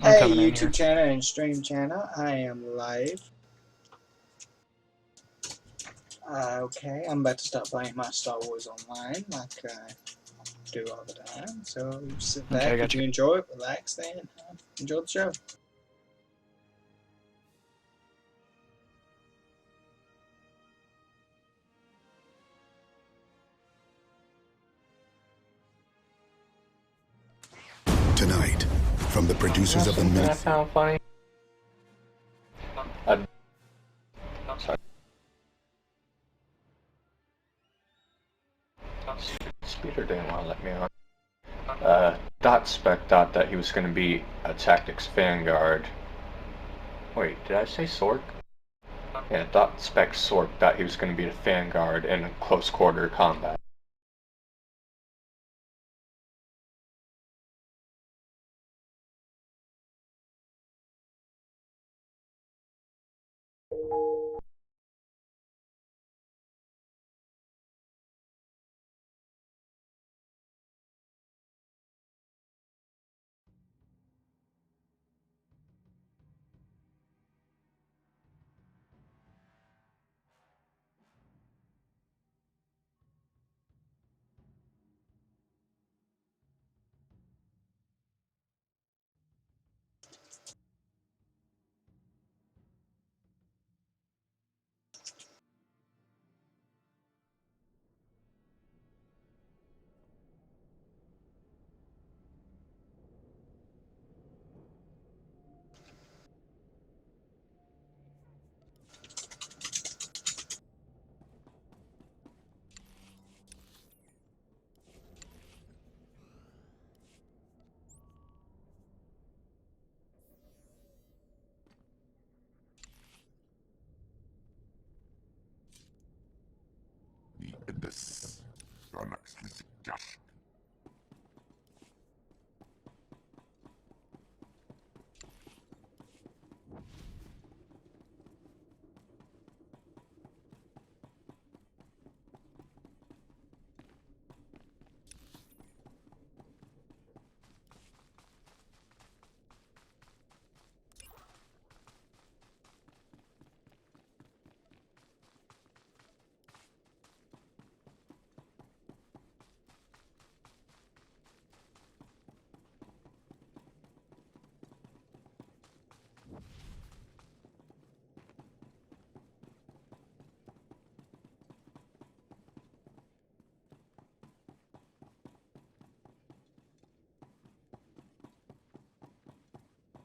Hey, coming in YouTube here. channel and stream channel. I am live. Okay, I'm about to start playing my Star Wars Online like I do all the time. So you sit Okay, I back, if got you you. enjoy it, relax, and enjoy the show. Tonight, from the producers of the Something I minute. found funny. Sorry. Speeder didn't want to let me on. Dot spec thought that he was going to be a tactics vanguard. Wait, did I say Sork? Yeah, Dot spec Sork thought he was going to be a vanguard in a close quarter combat.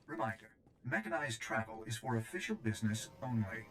Reminder, mechanized travel is for official business only.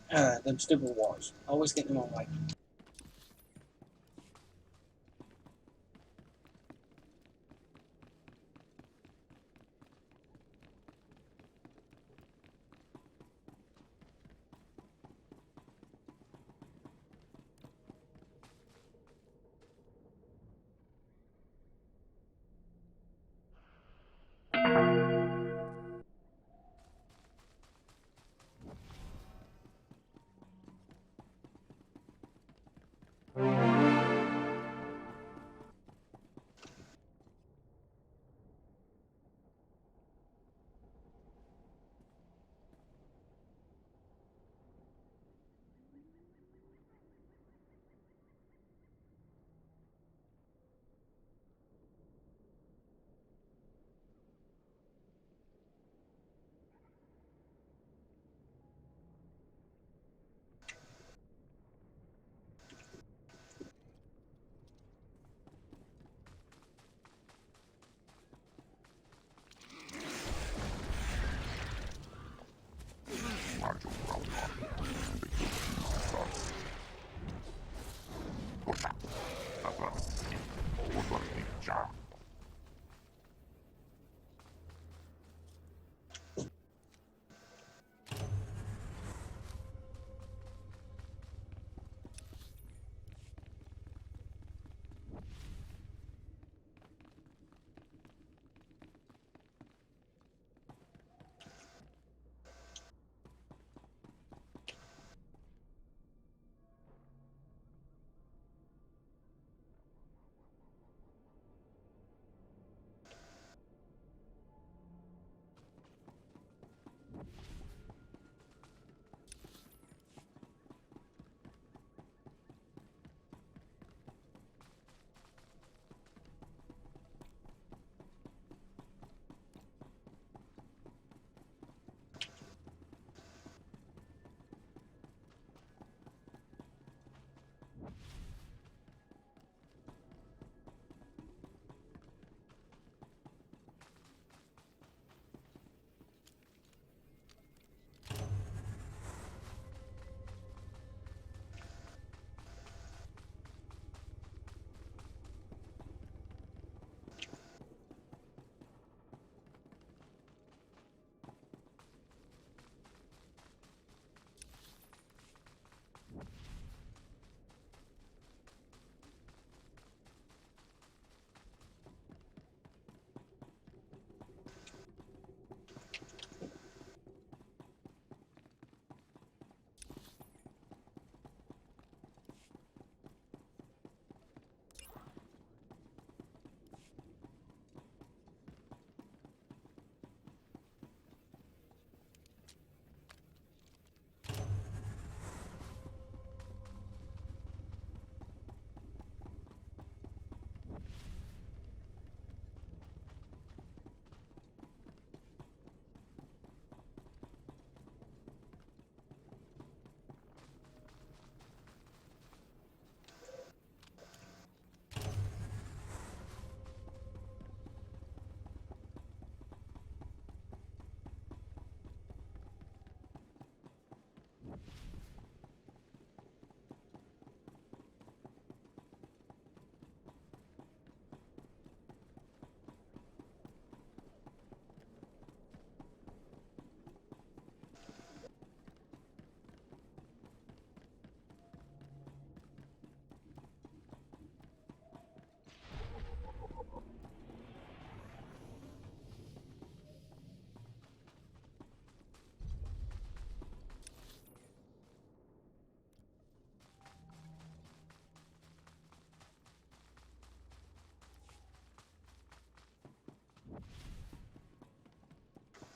Them stupid wars. Always getting them on like.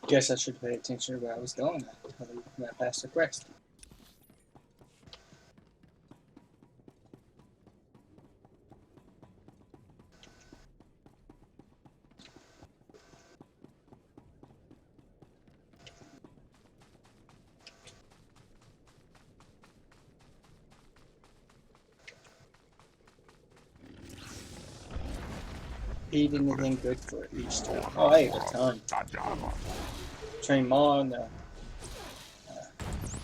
Guess I should pay attention to where I was going at until I went past the crest. Eat anything good for Easter? Oh, I ate a ton. Train Ma and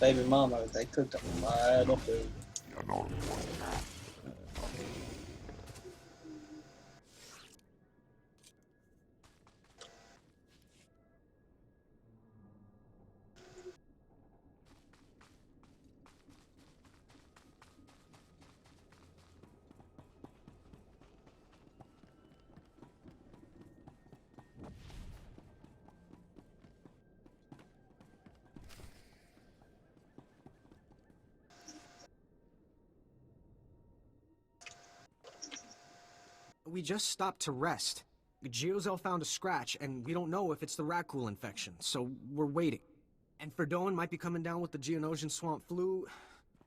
Baby mama, they cooked a lot of food. We just stopped to rest. Geozel found a scratch, and we don't know if it's the Rakghoul infection, so we're waiting. And Ferdone might be coming down with the Geonosian swamp flu,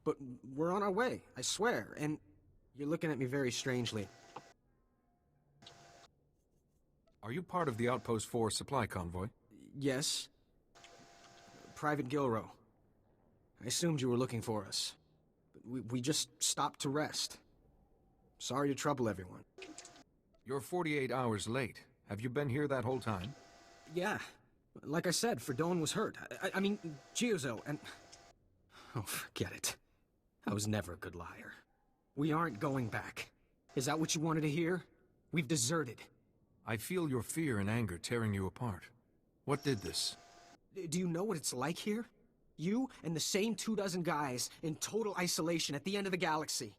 but we're on our way, I swear, and you're looking at me very strangely. Are you part of the Outpost 4 supply convoy? Yes. Private Gilrow. I assumed you were looking for us. We just stopped to rest. Sorry to trouble everyone. You're 48 hours late. Have you been here that whole time? Yeah. Like I said, Ferdone was hurt. I mean, Geozel, and... Oh, forget it. I was never a good liar. We aren't going back. Is that what you wanted to hear? We've deserted. I feel your fear and anger tearing you apart. What did this? Do you know what it's like here? You and the same 24 guys in total isolation at the end of the galaxy.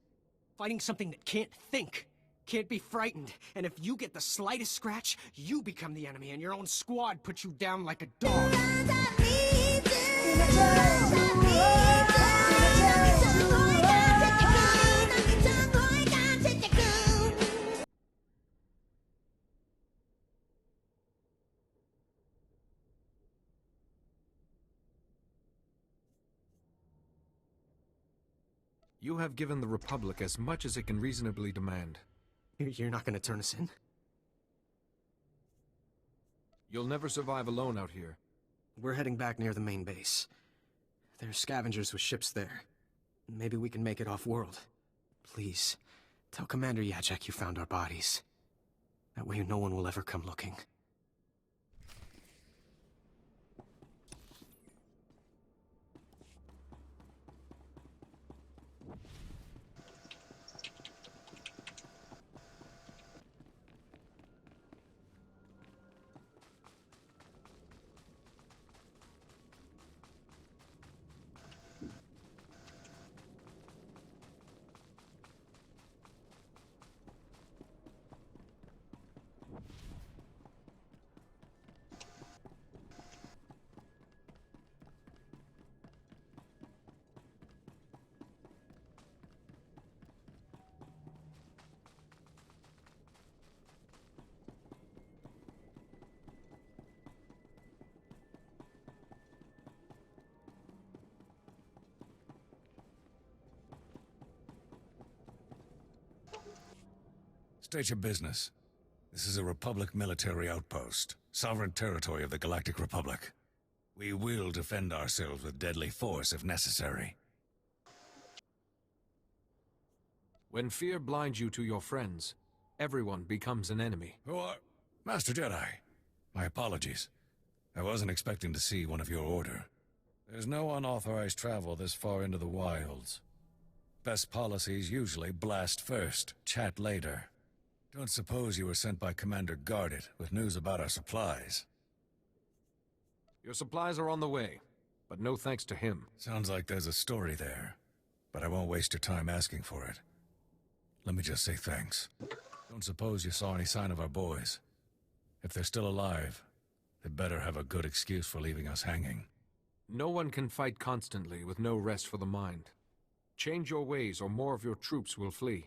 Fighting something that can't think, can't be frightened, and if you get the slightest scratch, you become the enemy and your own squad puts you down like a dog. You have given the Republic as much as it can reasonably demand. You're not gonna turn us in? You'll never survive alone out here. We're heading back near the main base. There's scavengers with ships there. Maybe we can make it off-world. Please, tell Commander Yajek you found our bodies. That way no one will ever come looking. State your business. This is a Republic military outpost, sovereign territory of the Galactic Republic. We will defend ourselves with deadly force if necessary. When fear blinds you to your friends, everyone becomes an enemy. Who are... Master Jedi. My apologies. I wasn't expecting to see one of your order. There's no unauthorized travel this far into the wilds. Best policies usually blast first, chat later. Don't suppose you were sent by Commander Guarded with news about our supplies. Your supplies are on the way, but no thanks to him. Sounds like there's a story there, but I won't waste your time asking for it. Let me just say thanks. Don't suppose you saw any sign of our boys. If they're still alive, they better have a good excuse for leaving us hanging. No one can fight constantly with no rest for the mind. Change your ways or more of your troops will flee.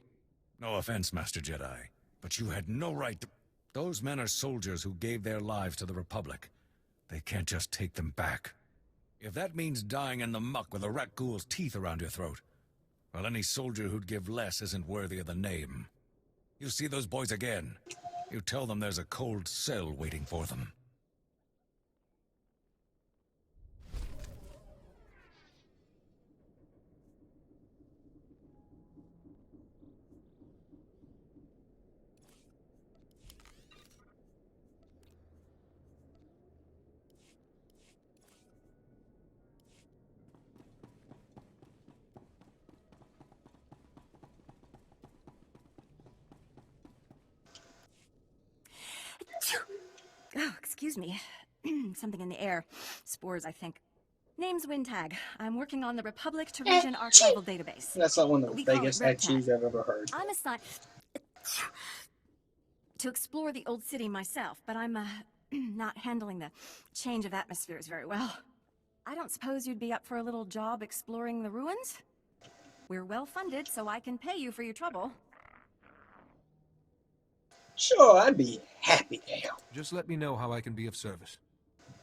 No offense, Master Jedi, but you had no right to... Those men are soldiers who gave their lives to the Republic. They can't just take them back. If that means dying in the muck with a Rakghoul's teeth around your throat, well, any soldier who'd give less isn't worthy of the name. You see those boys again, you tell them there's a cold cell waiting for them. excuse me. Something in the air. Spores, I think. Name's Wintag. I'm working on the Republic to Region Archival Database. That's not one of the We call it biggest Red head cheese I've ever heard. I'm assigned to explore the old city myself, but I'm not handling the change of atmospheres very well. I don't suppose you'd be up for a little job exploring the ruins? We're well funded, so I can pay you for your trouble. Sure, I'd be happy to help. Just let me know how I can be of service.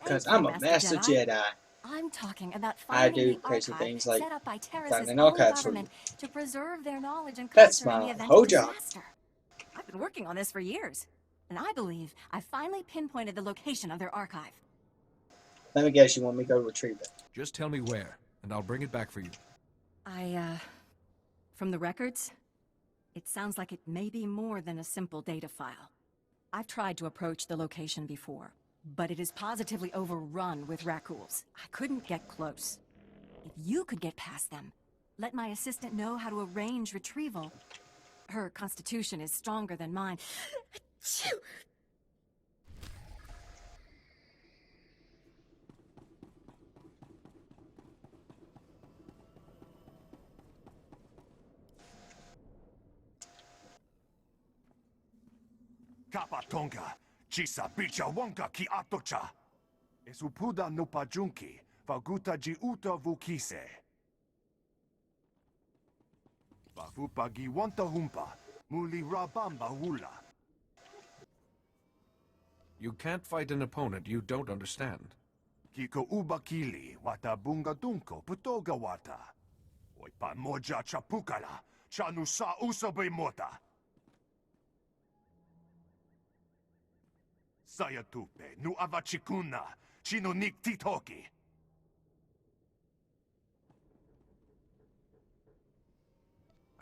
Because Thank I'm you, a Master Jedi. I'm talking about I finding do the crazy archive things like set up by Terrace's finding own archives for you. government to preserve their knowledge and That's culture in my the event whole of job. disaster. I've been working on this for years, and I believe I finally pinpointed the location of their archive. Let me guess, you want me to go retrieve it. Just tell me where, and I'll bring it back for you. From the records, it sounds like it may be more than a simple data file. I've tried to approach the location before, but it is positively overrun with raccoons. I couldn't get close. If you could get past them, let my assistant know how to arrange retrieval. Her constitution is stronger than mine. Kapatonga, chisa bicha wonka ki atocha. Esupuda no pajunki, faguta ji uta vukise. Bafupa gi wanta humpa, muli rabamba hula. You can't fight an opponent you don't understand. Kiko ubakili, wata bunga dunko, putoga wata. Oipa moja chapukala, chanusa usabe mota. Sayatupe, nu avachikuna, chino nik titoki.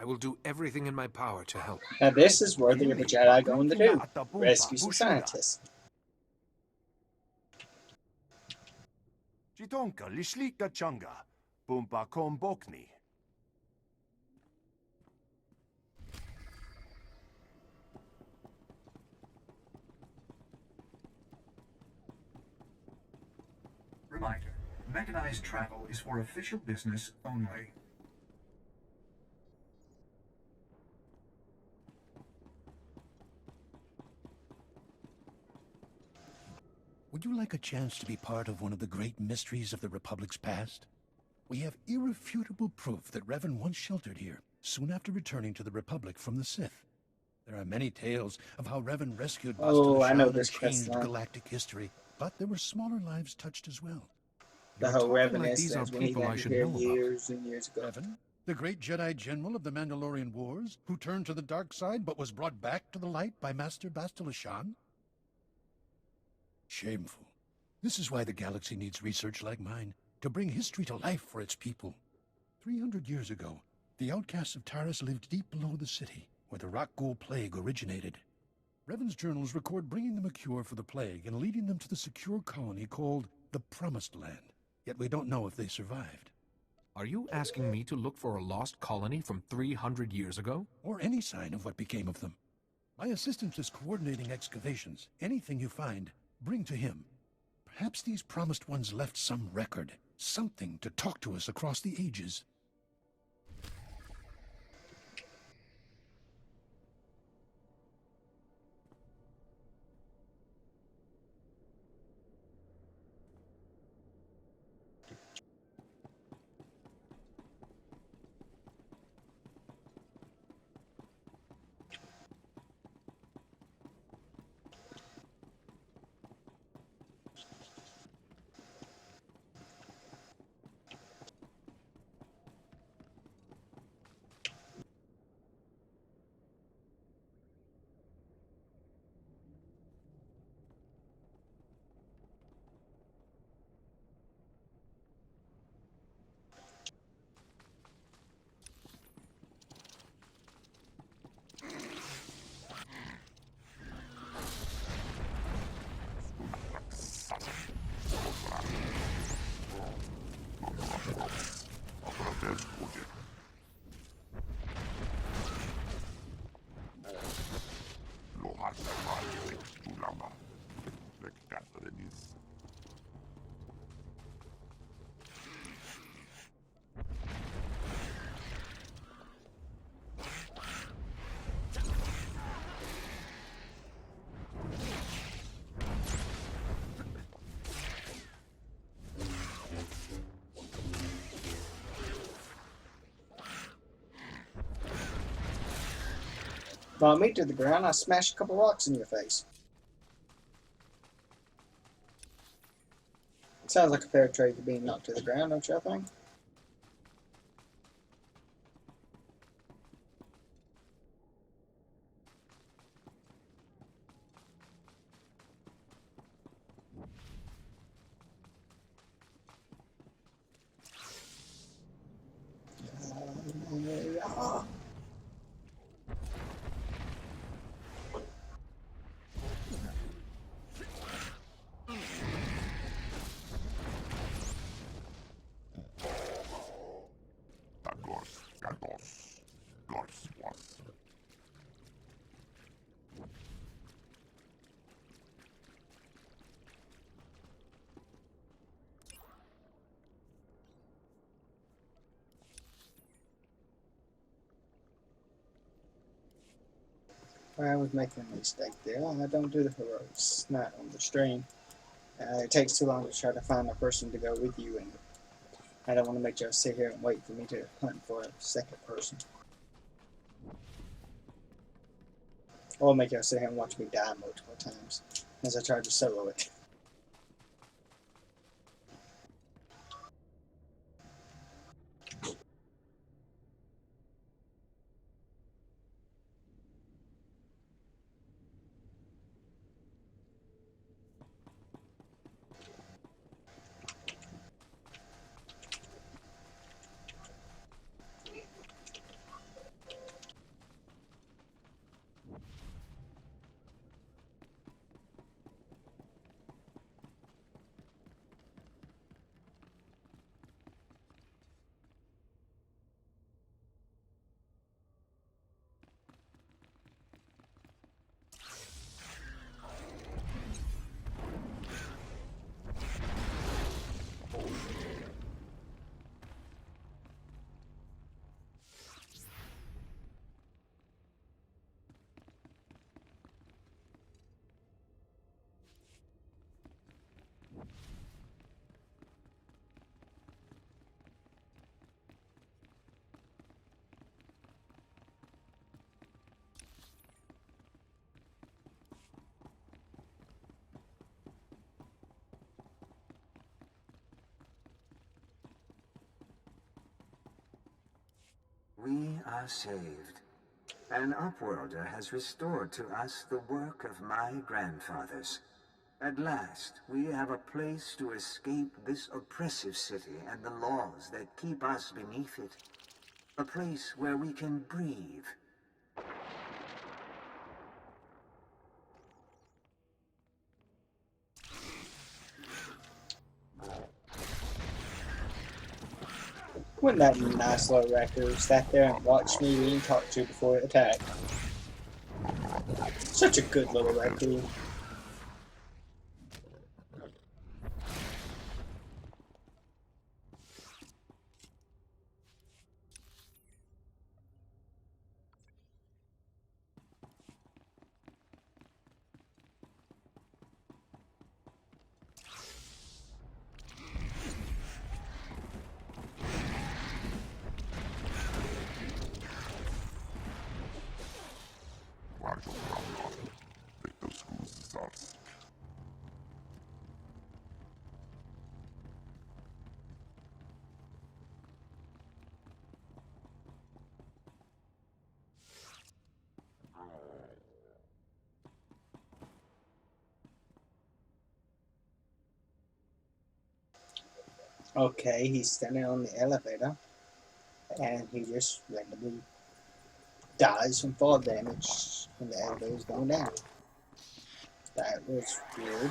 I will do everything in my power to help. Now this is worthy of a Jedi going to do. Rescue some scientists. Chitonka lishlika changa, pumpa kombokni. Reminder, mechanized travel is for official business only. Would you like a chance to be part of one of the great mysteries of the Republic's past? We have irrefutable proof that Revan once sheltered here, soon after returning to the Republic from the Sith. There are many tales of how Revan rescued Oh, I know Bastila this and quest changed line. galactic history, but there were smaller lives touched as well. The You're whole talking Revan like these are instance when he people I landed should here know about. years and years ago. Revan, the great Jedi General of the Mandalorian Wars, who turned to the dark side but was brought back to the light by Master Bastila Shan? Shameful. This is why the galaxy needs research like mine, to bring history to life for its people. 300 years ago, the outcasts of Taris lived deep below the city, where the rock ghoul plague originated. Revan's journals record bringing them a cure for the plague and leading them to the secure colony called the Promised Land. Yet we don't know if they survived. Are you asking me to look for a lost colony from 300 years ago? Or any sign of what became of them. My assistant is coordinating excavations. Anything you find, bring to him. Perhaps these promised ones left some record, something to talk to us across the ages. Knock me to the ground, I smash a couple rocks in your face. Sounds like a fair trade for being knocked to the ground, don't you think? I was making a mistake there. I don't do the heroics, not on the stream. It takes too long to try to find a person to go with you, and I don't want to make y'all sit here and wait for me to hunt for a second person. Or make y'all sit here and watch me die multiple times as I try to solo it. We are saved. An Upworlder has restored to us the work of my grandfathers. At last, we have a place to escape this oppressive city and the laws that keep us beneath it. A place where we can breathe. Wouldn't that nice little raccoon sat there and watched me being talked to before it attacked? Such a good little raccoon. Okay, he's standing on the elevator, and he just randomly dies from fall damage when the elevator's going down. That was weird.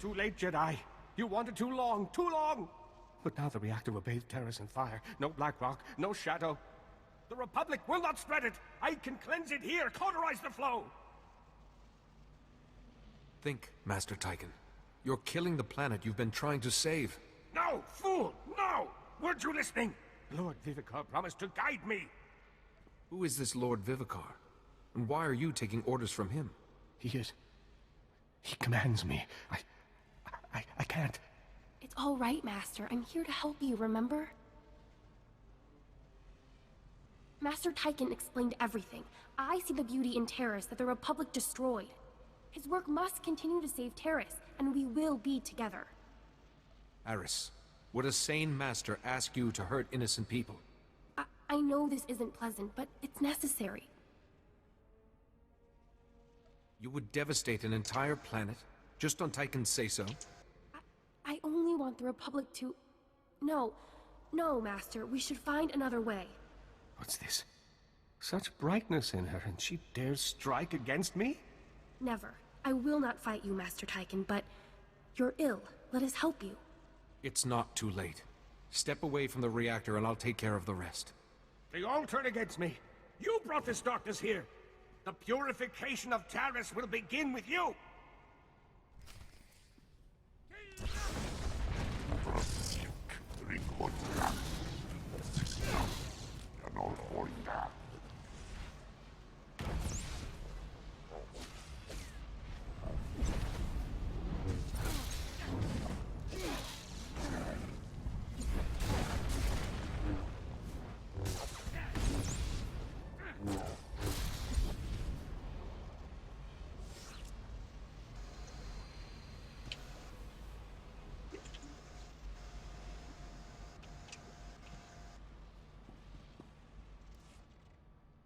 too late, Jedi. You wanted too long, too long! But now the reactor will bathe Terrace in fire. No black rock, no shadow. The Republic will not spread it! I can cleanse it here, cauterize the flow! Think, Master Tychon. You're killing the planet you've been trying to save. No, fool! No! Weren't you listening? Lord Vivicar promised to guide me! Who is this Lord Vivicar? And why are you taking orders from him? He commands me. I can't. It's all right, Master. I'm here to help you, remember? Master Tychon explained everything. I see the beauty in Terrace that the Republic destroyed. His work must continue to save Terrace, and we will be together. Aris, would a sane master ask you to hurt innocent people? I know this isn't pleasant, but it's necessary. You would devastate an entire planet just on Tychon's say-so? I only want the Republic to... No, Master. We should find another way. What's this? Such brightness in her, and she dares strike against me? Never. I will not fight you, Master Tychon, but... You're ill. Let us help you. It's not too late. Step away from the reactor and I'll take care of the rest. They all turn against me. You brought this darkness here. The purification of Terrace will begin with you.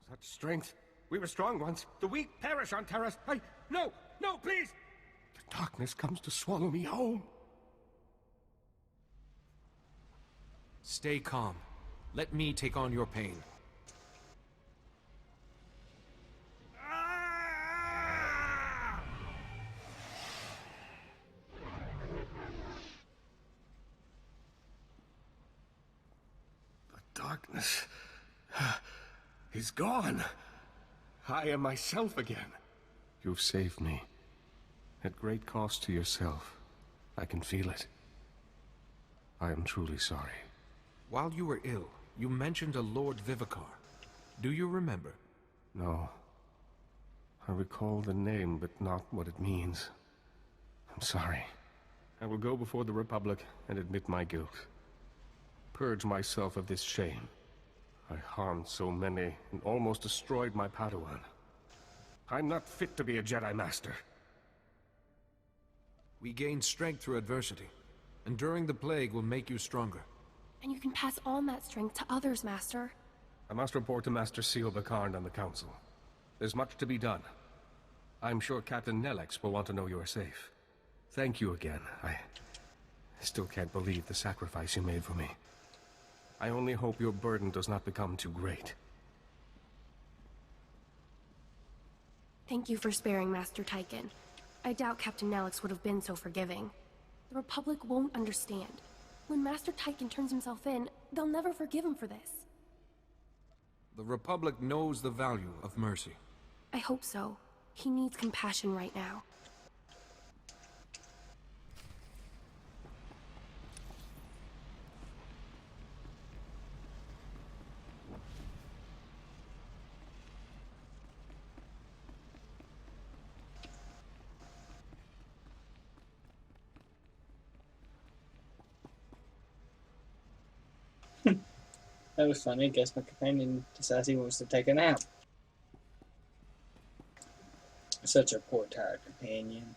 Such strength. We were strong once. The weak perish on Terrace. No, please! The darkness comes to swallow me whole. Stay calm. Let me take on your pain. The darkness... He's gone. I am myself again. You've saved me. At great cost to yourself. I can feel it. I am truly sorry. While you were ill, you mentioned a Lord Vivicar. Do you remember? No. I recall the name, but not what it means. I'm sorry. I will go before the Republic and admit my guilt. Purge myself of this shame. I harmed so many and almost destroyed my Padawan. I'm not fit to be a Jedi Master. We gain strength through adversity. Enduring the plague will make you stronger. And you can pass on that strength to others, Master. I must report to Master Seal Bakarn and the Council. There's much to be done. I'm sure Captain Nellex will want to know you are safe. Thank you again. I still can't believe the sacrifice you made for me. I only hope your burden does not become too great. Thank you for sparing Master Tychon. I doubt Captain Nellex would have been so forgiving. The Republic won't understand. When Master Tychon turns himself in, they'll never forgive him for this. The Republic knows the value of mercy. I hope so. He needs compassion right now. That was funny. I guess my companion decides he wants to take a nap. Such a poor, tired companion.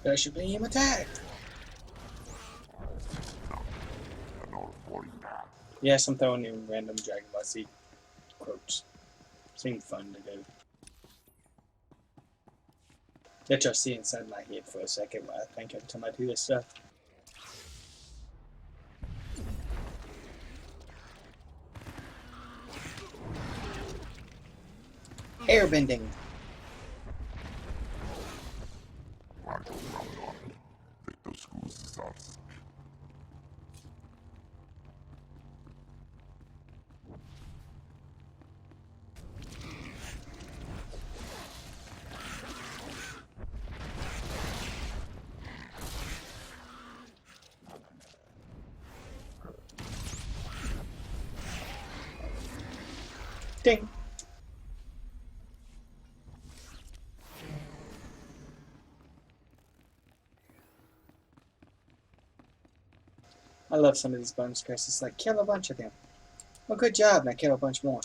Special beam attack! Yes, I'm throwing in random Dragon Ball Z quotes. Seemed fun to do. Let y'all see inside my head for a second while I think every time I do this stuff. Airbending. Ding. I love some of these bonus quests. It's like, kill a bunch of them. Well, good job, now kill a bunch more.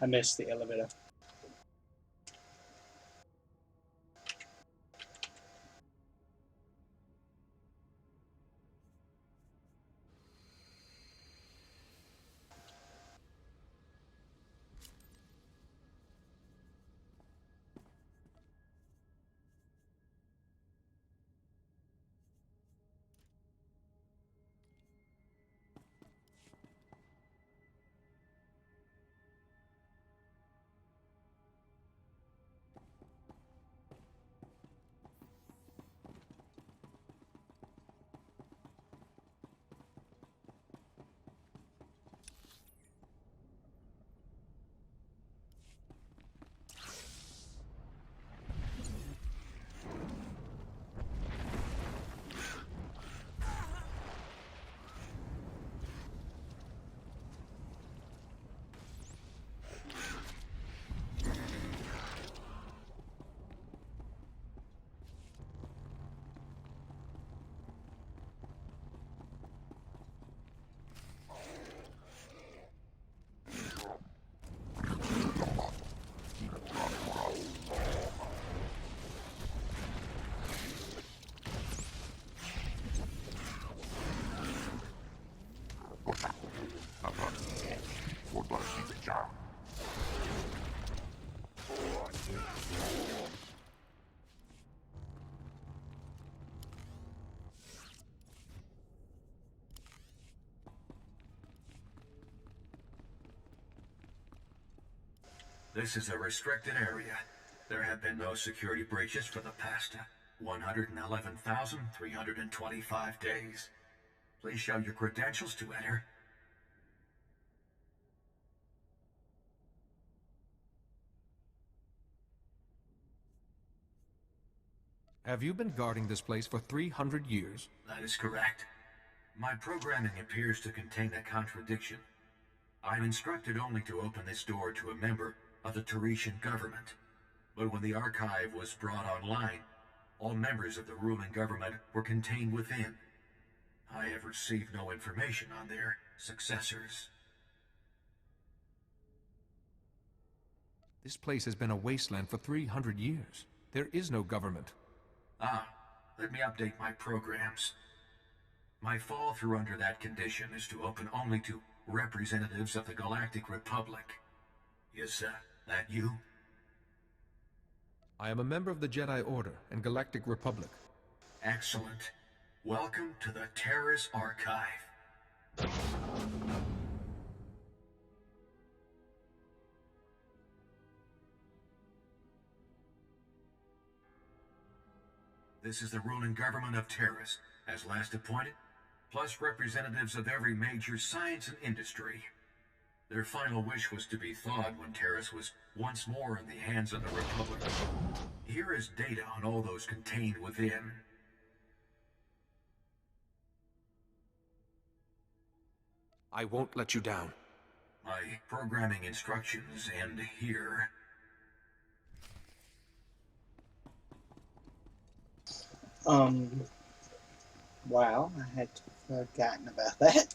I missed the elevator. This is a restricted area. There have been no security breaches for the past 111,325 days. Please show your credentials to enter. Have you been guarding this place for 300 years? That is correct. My programming appears to contain a contradiction. I'm instructed only to open this door to a member of the Taretian government. But when the archive was brought online, all members of the ruling government were contained within. I have received no information on their successors. This place has been a wasteland for 300 years. There is no government. Let me update my programs. My fall through under that condition is to open only to representatives of the Galactic Republic. Is that you? I am a member of the Jedi Order and Galactic Republic. Excellent. Welcome to the Terrace Archive. This is the ruling government of Terrace, as last appointed, plus representatives of every major science and industry. Their final wish was to be thawed when Terrace was once more in the hands of the Republic. Here is data on all those contained within. I won't let you down. My programming instructions end here. Wow, I had forgotten about that.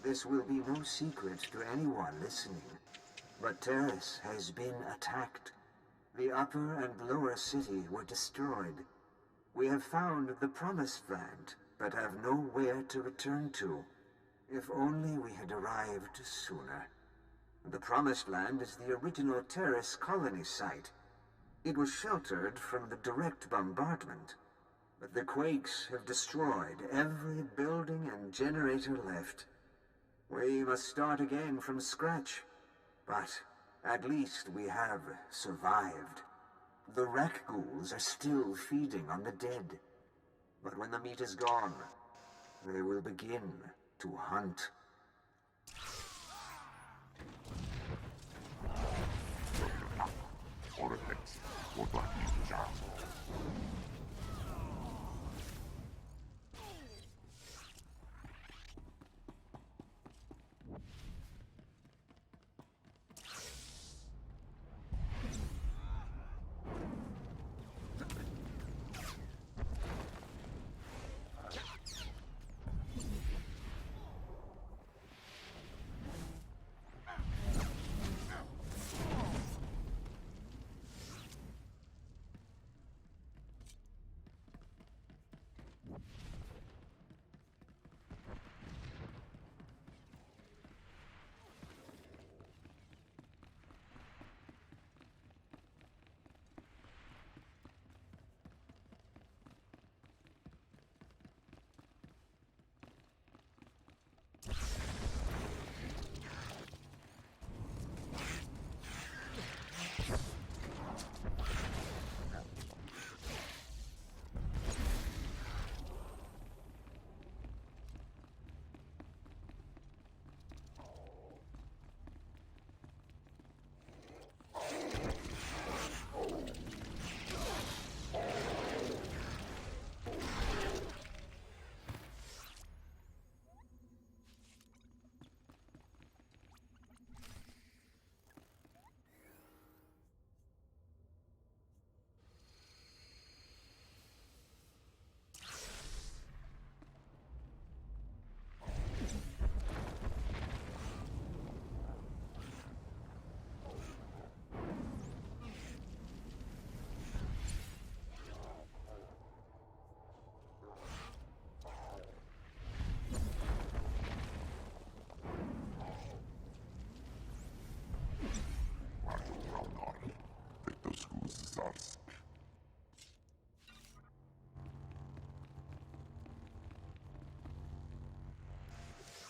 This will be no secret to anyone listening, but Terrace has been attacked. The upper and lower city were destroyed. We have found the Promised Land, but have nowhere to return to. If only we had arrived sooner. The Promised Land is the original Terrace colony site. It was sheltered from the direct bombardment, but the quakes have destroyed every building and generator left. We must start again from scratch, but at least we have survived. The wreck ghouls are still feeding on the dead, but when the meat is gone, they will begin to hunt.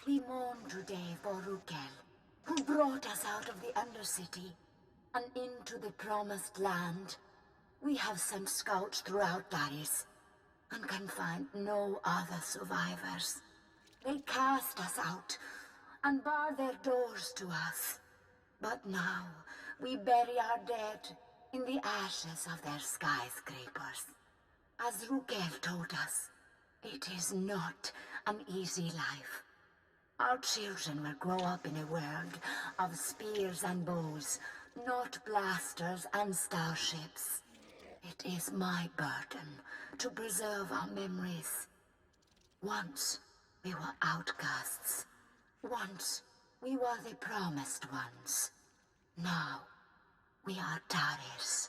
We mourn today for Rukel, who brought us out of the Undercity and into the Promised Land. We have sent scouts throughout Darius and can find no other survivors. They cast us out and bar their doors to us. But now we bury our dead in the ashes of their skyscrapers. As Rukel told us, it is not an easy life. Our children will grow up in a world of spears and bows, not blasters and starships. It is my burden to preserve our memories. Once we were outcasts. Once we were the promised ones. Now we are Taris.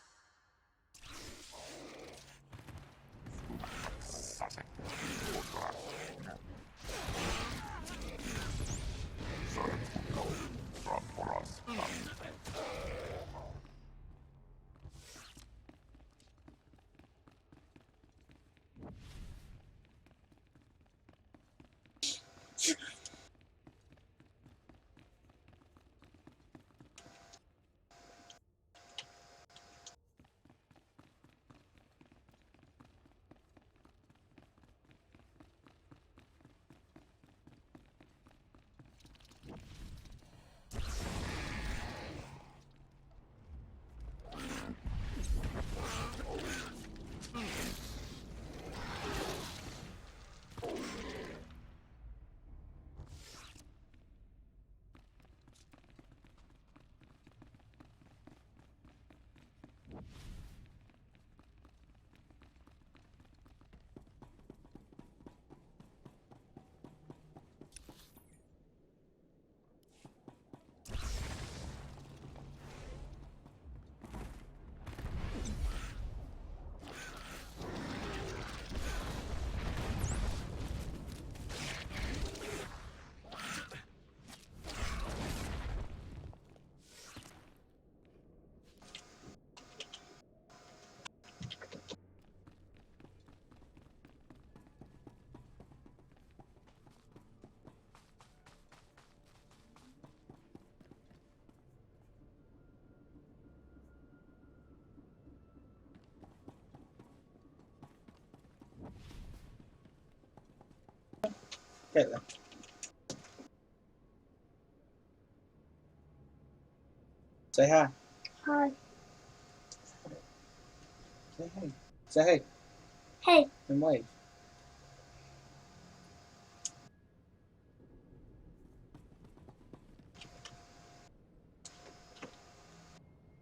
Caitlin. Say hi. Hi. Say hey. Say hey. Hey. And wave.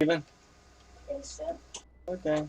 Even? Think so. Okay.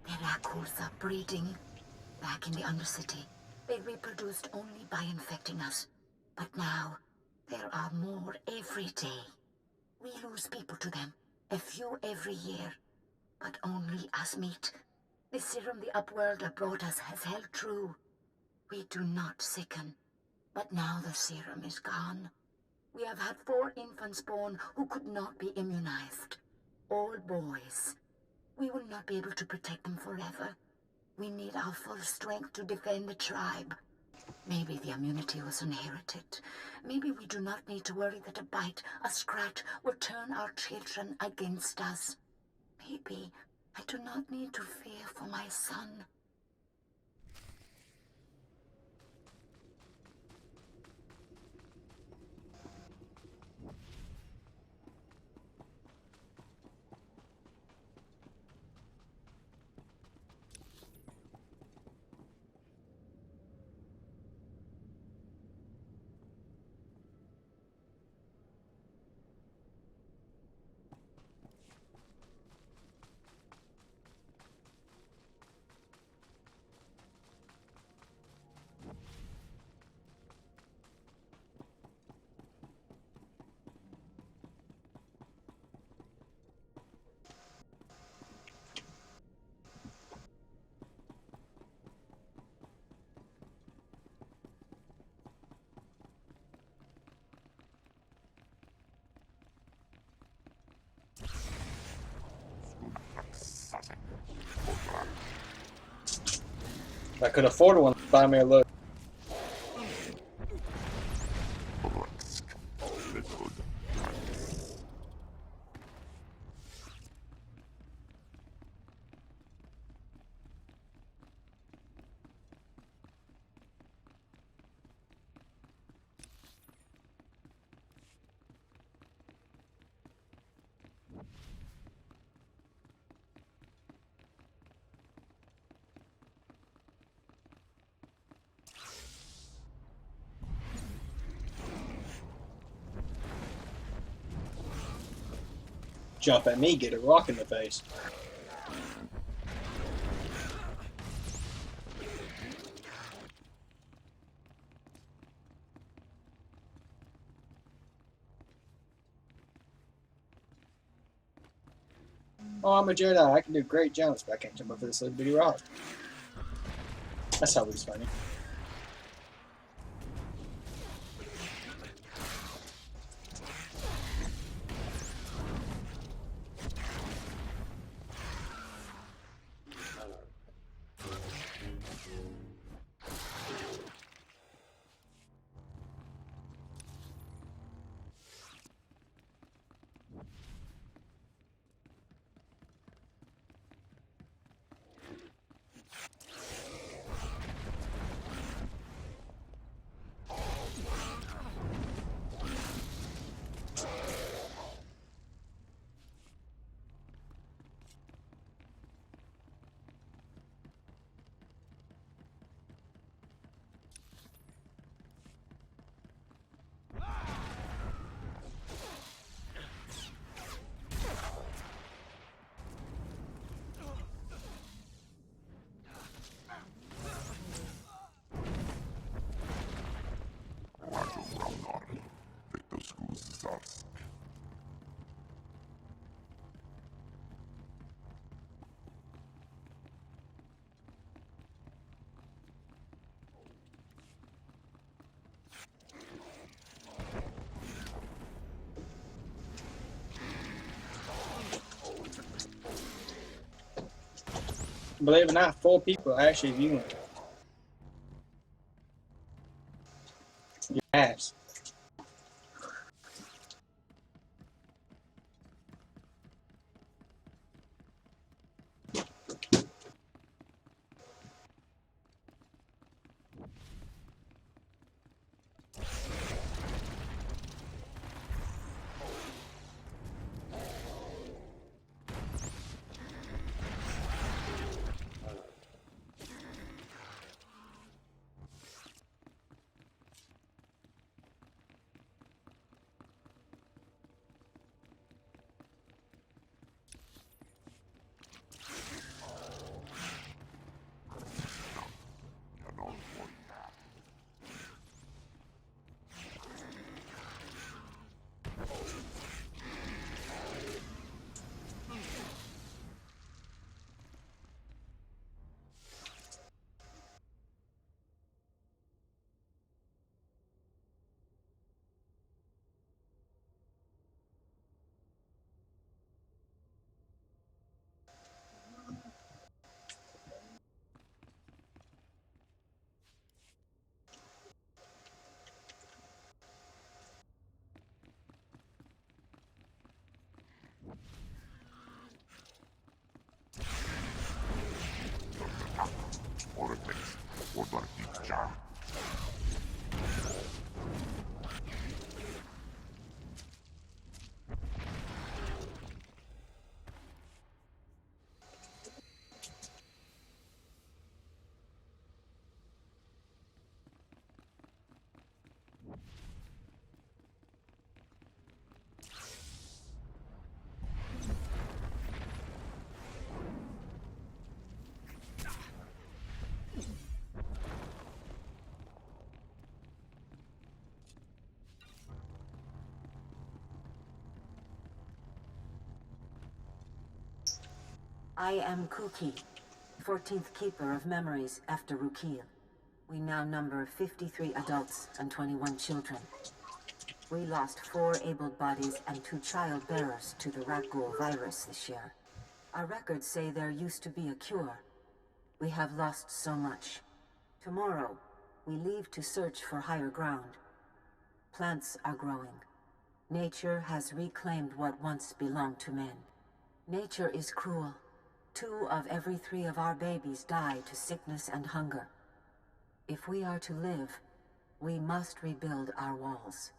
The raccoons are breeding back in the Undercity. They reproduced only by infecting us. But now, there are more every day. We lose people to them, a few every year, but only as meat. The serum the Upworlder brought us has held true. We do not sicken, but now the serum is gone. We have had 4 infants born who could not be immunized. All boys. We will not be able to protect them forever. We need our full strength to defend the tribe. Maybe the immunity was inherited. Maybe we do not need to worry that a bite, a scratch, will turn our children against us. Maybe I do not need to fear for my son. If I could afford one, buy me a look. Jump at me, get a rock in the face. Oh, I'm a Jedi. I can do great jumps, but I can't jump over this little bitty rock. That's always funny. Believe it or not, 4 people are actually viewing your ass. I am Kuki, 14th Keeper of Memories after Rukil. We now number 53 adults and 21 children. We lost 4 able bodies and 2 child bearers to the Rakghoul virus this year. Our records say there used to be a cure. We have lost so much. Tomorrow, we leave to search for higher ground. Plants are growing. Nature has reclaimed what once belonged to men. Nature is cruel. 2 of every 3 of our babies die to sickness and hunger. If we are to live, we must rebuild our walls.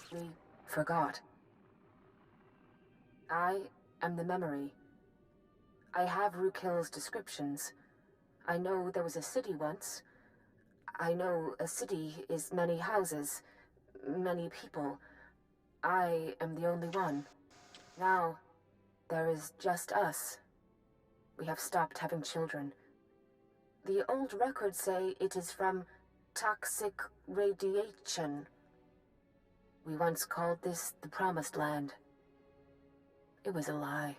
We forgot. I am the memory. I have Rukil's descriptions. I know there was a city once. I know a city is many houses, many people. I am the only one. Now, there is just us. We have stopped having children. The old records say it is from toxic radiation. We once called this the Promised Land. It was a lie.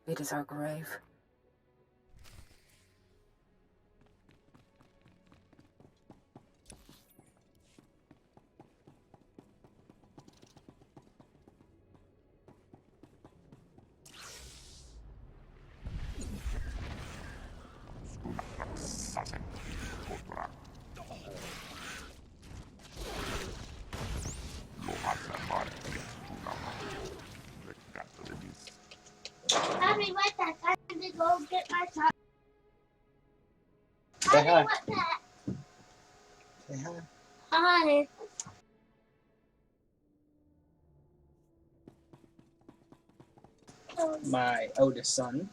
It is our grave. hi. Say hi. Hi. My oldest son.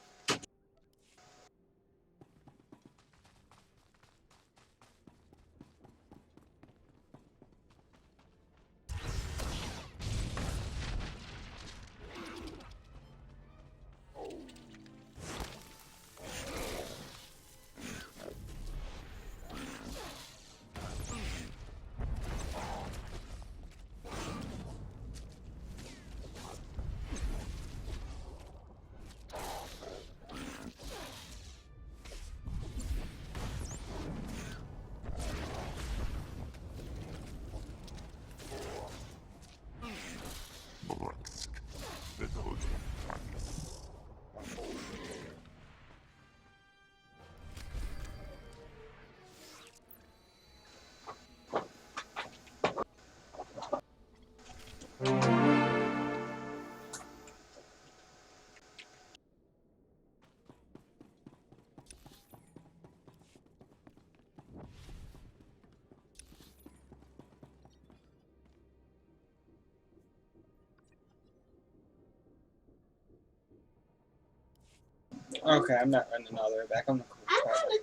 Okay, I'm not running all the way back. I'm gonna try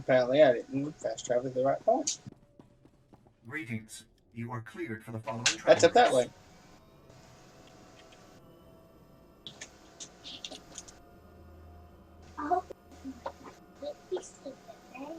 Apparently, I didn't fast travel to the right point. Greetings. You are cleared for the following travel. That's up that way. I hope it's stupid, right?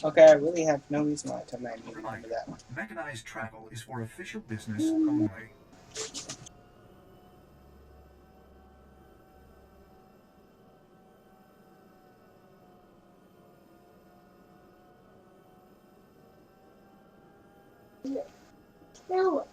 Okay, I really have no reason why to make me remember that one. Mechanized travel is for official business only. No.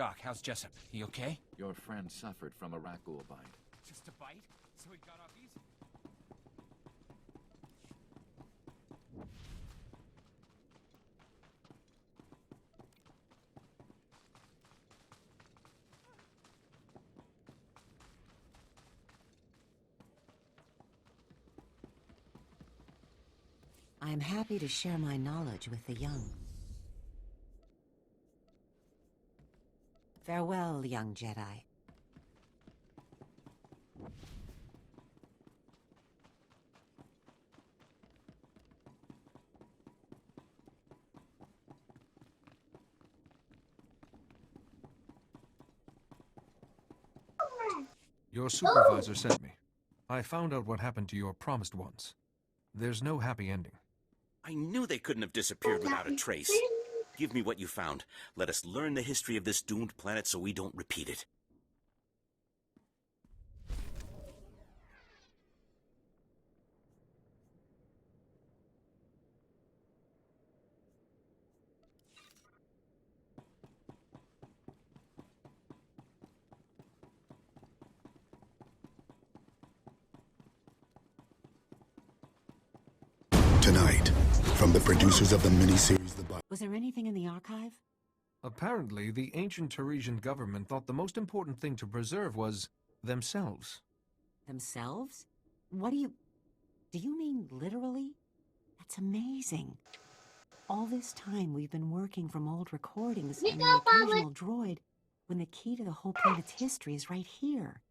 Doc, how's Jessup? He okay? Your friend suffered from a raccoon bite. Just a bite? So he got off easy? I am happy to share my knowledge with the young. Farewell, young Jedi. Your supervisor sent me. I found out what happened to your promised ones. There's no happy ending. I knew they couldn't have disappeared without a trace. Give me what you found. Let us learn the history of this doomed planet so we don't repeat it. Tonight, from the producers of the miniseries The Was there anything in the archive? Apparently, the ancient Teresian government thought the most important thing to preserve was themselves. Themselves? What do you mean literally? That's amazing. All this time we've been working from old recordings and the occasional droid, when the key to the whole planet's history is right here.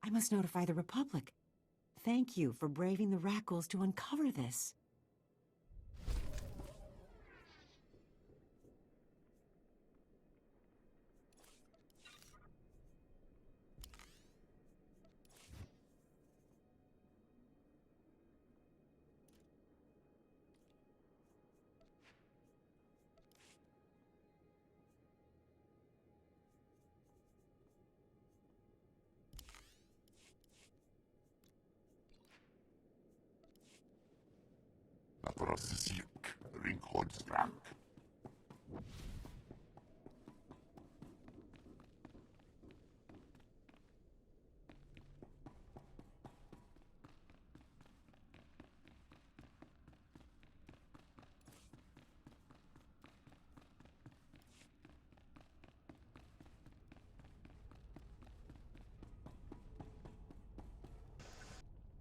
I must notify the Republic. Thank you for braving the Rackles to uncover this.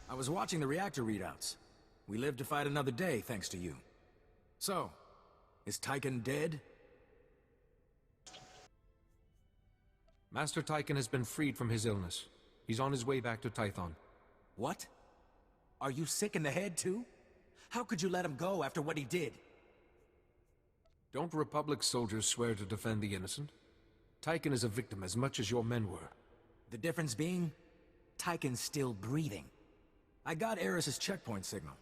I was watching the reactor readouts. We lived to fight another day, thanks to you. So, is Tyken dead? Master Tyken has been freed from his illness. He's on his way back to Tython. What? Are you sick in the head, too? How could you let him go after what he did? Don't Republic soldiers swear to defend the innocent? Tyken is a victim as much as your men were. The difference being, Tyken's still breathing. I got Eris's checkpoint signal.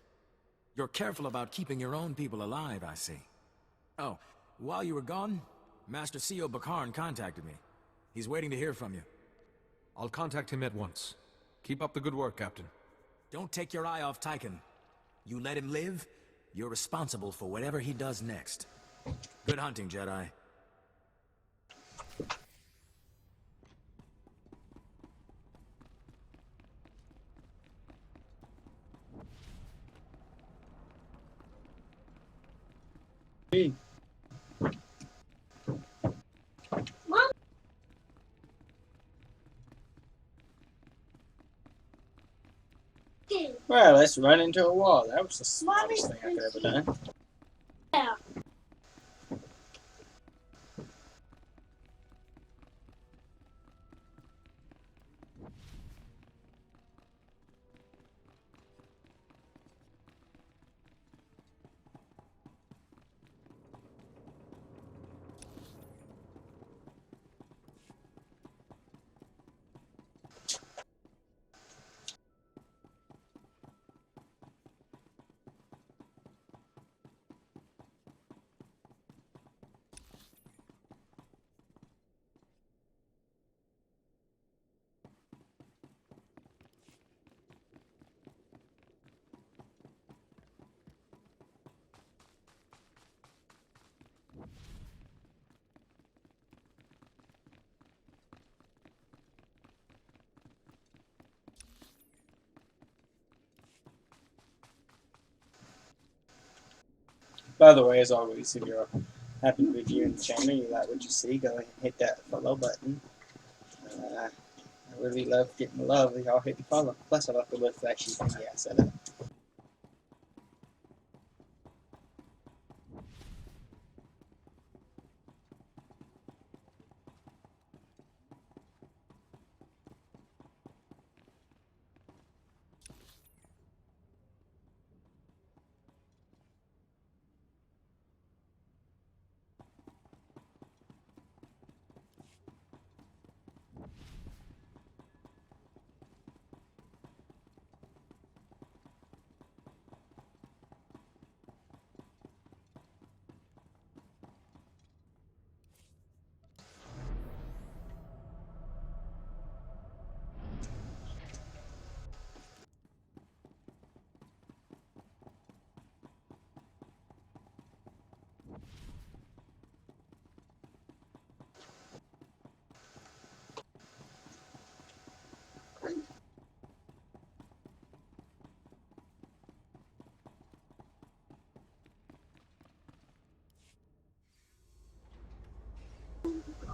You're careful about keeping your own people alive, I see. Oh, while you were gone, Master C.O. Bakarn contacted me. He's waiting to hear from you. I'll contact him at once. Keep up the good work, Captain. Don't take your eye off Tyken. You let him live, you're responsible for whatever he does next. Good hunting, Jedi. Hey. Well, let's run into a wall. That was the smartest thing I could ever done. Yeah. By the way, as always, if you're happy to be viewing the channel, you like what you see, go ahead and hit that follow button. I really love getting love. Y'all hit the follow. Plus, I like the little flashy thing I set up.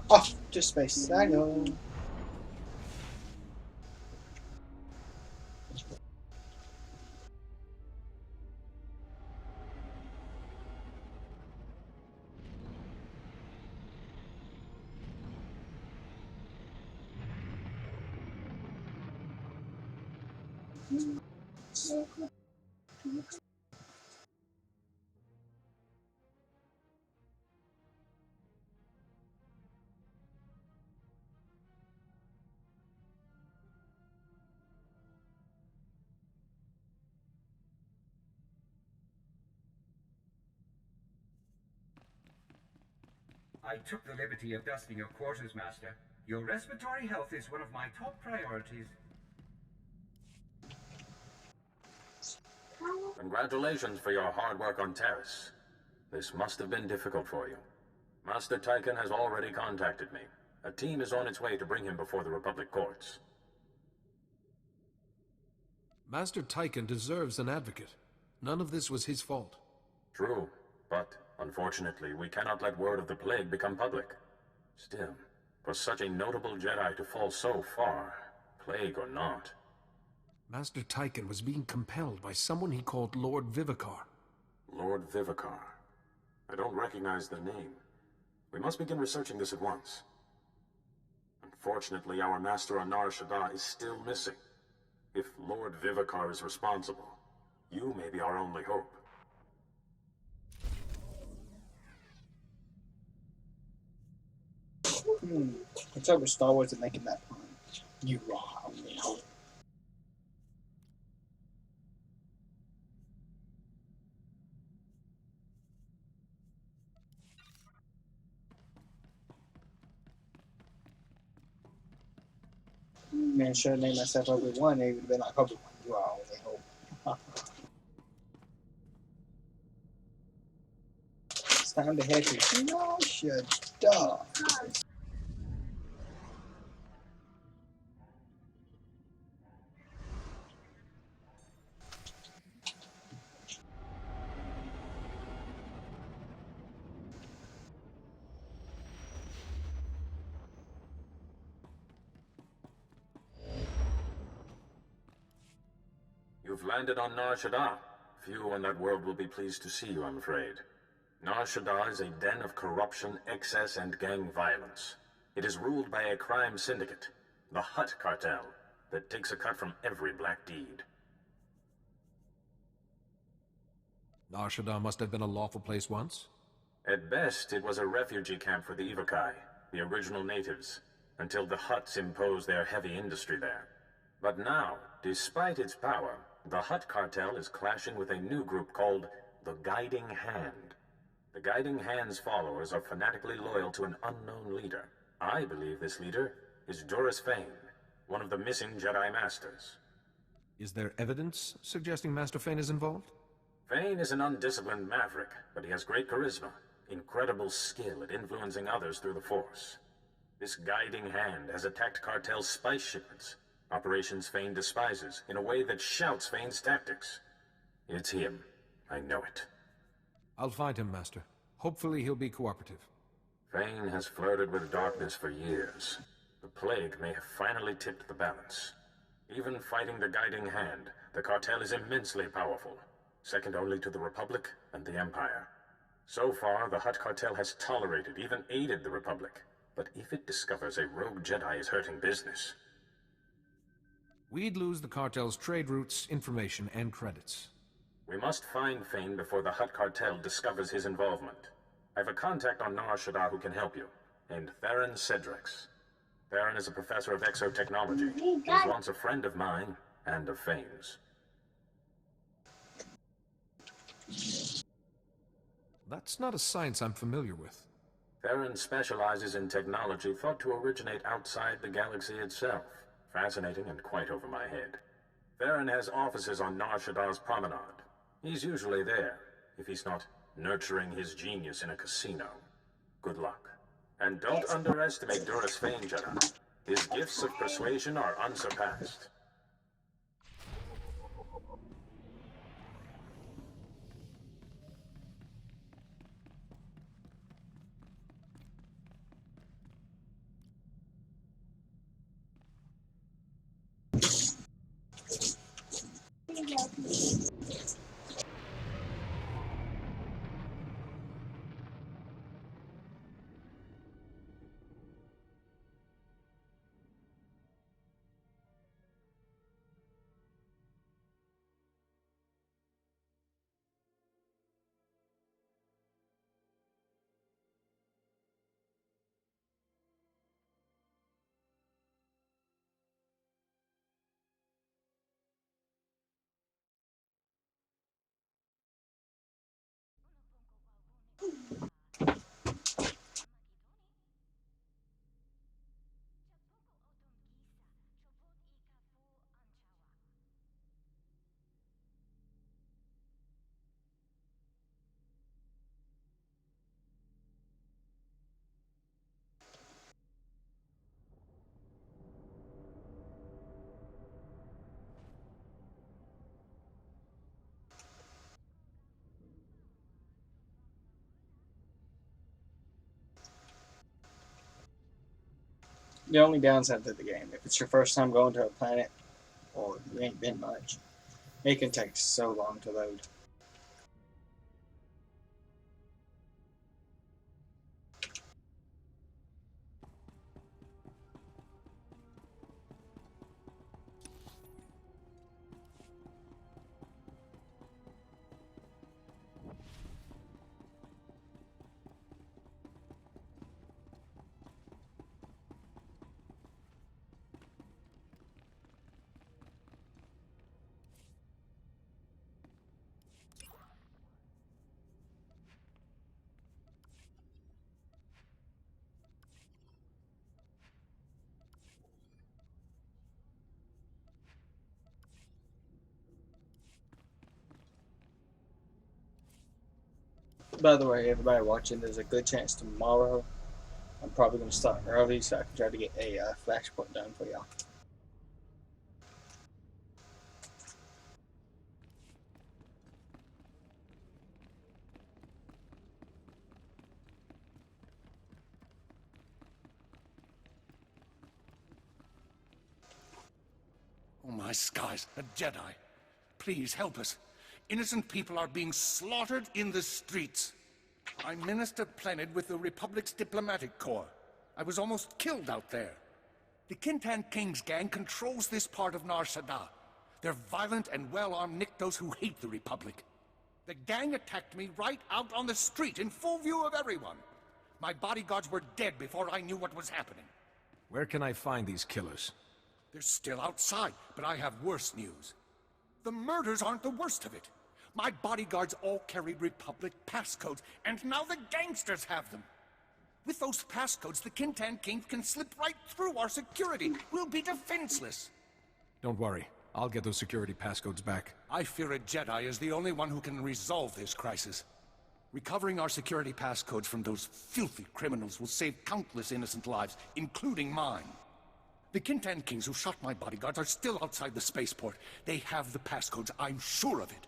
Off to space I go. I took the liberty of dusting your quarters, Master. Your respiratory health is one of my top priorities. Congratulations for your hard work on Terrace. This must have been difficult for you. Master Tychon has already contacted me. A team is on its way to bring him before the Republic courts. Master Tychon deserves an advocate. None of this was his fault. True, but unfortunately, we cannot let word of the plague become public. Still, for such a notable Jedi to fall so far, plague or not. Master Tychon was being compelled by someone he called Lord Vivicar. Lord Vivicar. I don't recognize the name. We must begin researching this at once. Unfortunately, our master on Nar Shaddaa is still missing. If Lord Vivicar is responsible, you may be our only hope. What's up with Star Wars and making that pun? You are our only hope. Man, should have named myself Obi-Wan. They would have been like, Obi-Wan, you are our only hope. It's time to head to Nar Shaddaa. You've landed on Nar Shaddaa. Few in that world will be pleased to see you, I'm afraid. Nar Shaddaa is a den of corruption, excess, and gang violence. It is ruled by a crime syndicate, the Hutt cartel, that takes a cut from every black deed. Nar Shaddaa must have been a lawful place once? At best, it was a refugee camp for the Ivakai, the original natives, until the Hutts imposed their heavy industry there. But now, despite its power, the Hutt cartel is clashing with a new group called the Guiding Hand. The Guiding Hand's followers are fanatically loyal to an unknown leader. I believe this leader is Duras Fane, one of the missing Jedi Masters. Is there evidence suggesting Master Fane is involved? Fane is an undisciplined maverick, but he has great charisma, incredible skill at influencing others through the Force. This Guiding Hand has attacked cartel spice shipments, operations Fane despises, in a way that shouts Fane's tactics. It's him. I know it. I'll find him, Master. Hopefully he'll be cooperative. Fane has flirted with darkness for years. The plague may have finally tipped the balance. Even fighting the guiding hand, the cartel is immensely powerful, second only to the Republic and the Empire. So far, the Hutt cartel has tolerated, even aided the Republic. But if it discovers a rogue Jedi is hurting business... We'd lose the cartel's trade routes, information, and credits. We must find Fane before the Hutt cartel discovers his involvement. I have a contact on Nar Shaddaa who can help you, named Theron Cedrix. Theron is a professor of exotechnology. He's once a friend of mine, and of Fane's. That's not a science I'm familiar with. Theron specializes in technology thought to originate outside the galaxy itself. Fascinating and quite over my head. Theron has offices on Nar Shaddaa's promenade. He's usually there, if he's not nurturing his genius in a casino. Good luck. And don't underestimate Duras Fane, Jedi. His gifts of persuasion are unsurpassed. The only downside to the game, if it's your first time going to a planet, or you ain't been much, it can take so long to load. By the way, everybody watching, there's a good chance tomorrow I'm probably going to start early so I can try to get a flashpoint done for y'all. Oh my skies, a Jedi. Please help us. Innocent people are being slaughtered in the streets. I Minister Plenid with the Republic's diplomatic corps. I was almost killed out there. The Kintan King's gang controls this part of Nar Shaddaa. They're violent and well-armed Niktos who hate the Republic. The gang attacked me right out on the street in full view of everyone. My bodyguards were dead before I knew what was happening. Where can I find these killers? They're still outside, but I have worse news. The murders aren't the worst of it. My bodyguards all carried Republic passcodes, and now the gangsters have them. With those passcodes, the Kintan King can slip right through our security. We'll be defenseless. Don't worry. I'll get those security passcodes back. I fear a Jedi is the only one who can resolve this crisis. Recovering our security passcodes from those filthy criminals will save countless innocent lives, including mine. The Kintan Kings who shot my bodyguards are still outside the spaceport. They have the passcodes, I'm sure of it.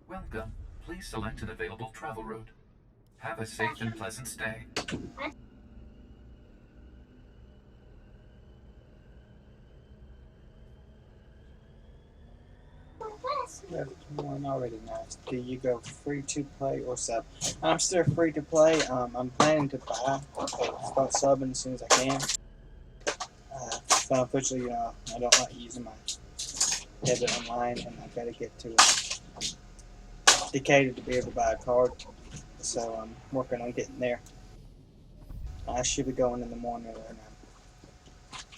Welcome. Please select an available travel route. Have a safe and pleasant stay. Left one already nice. Do you go free to play or sub? I'm still free to play. I'm planning to buy. Start subbing as soon as I can. But unfortunately, I don't like using my debit online, and I gotta get to Decatur to be able to buy a card. So I'm working on getting there. I should be going in the morning, and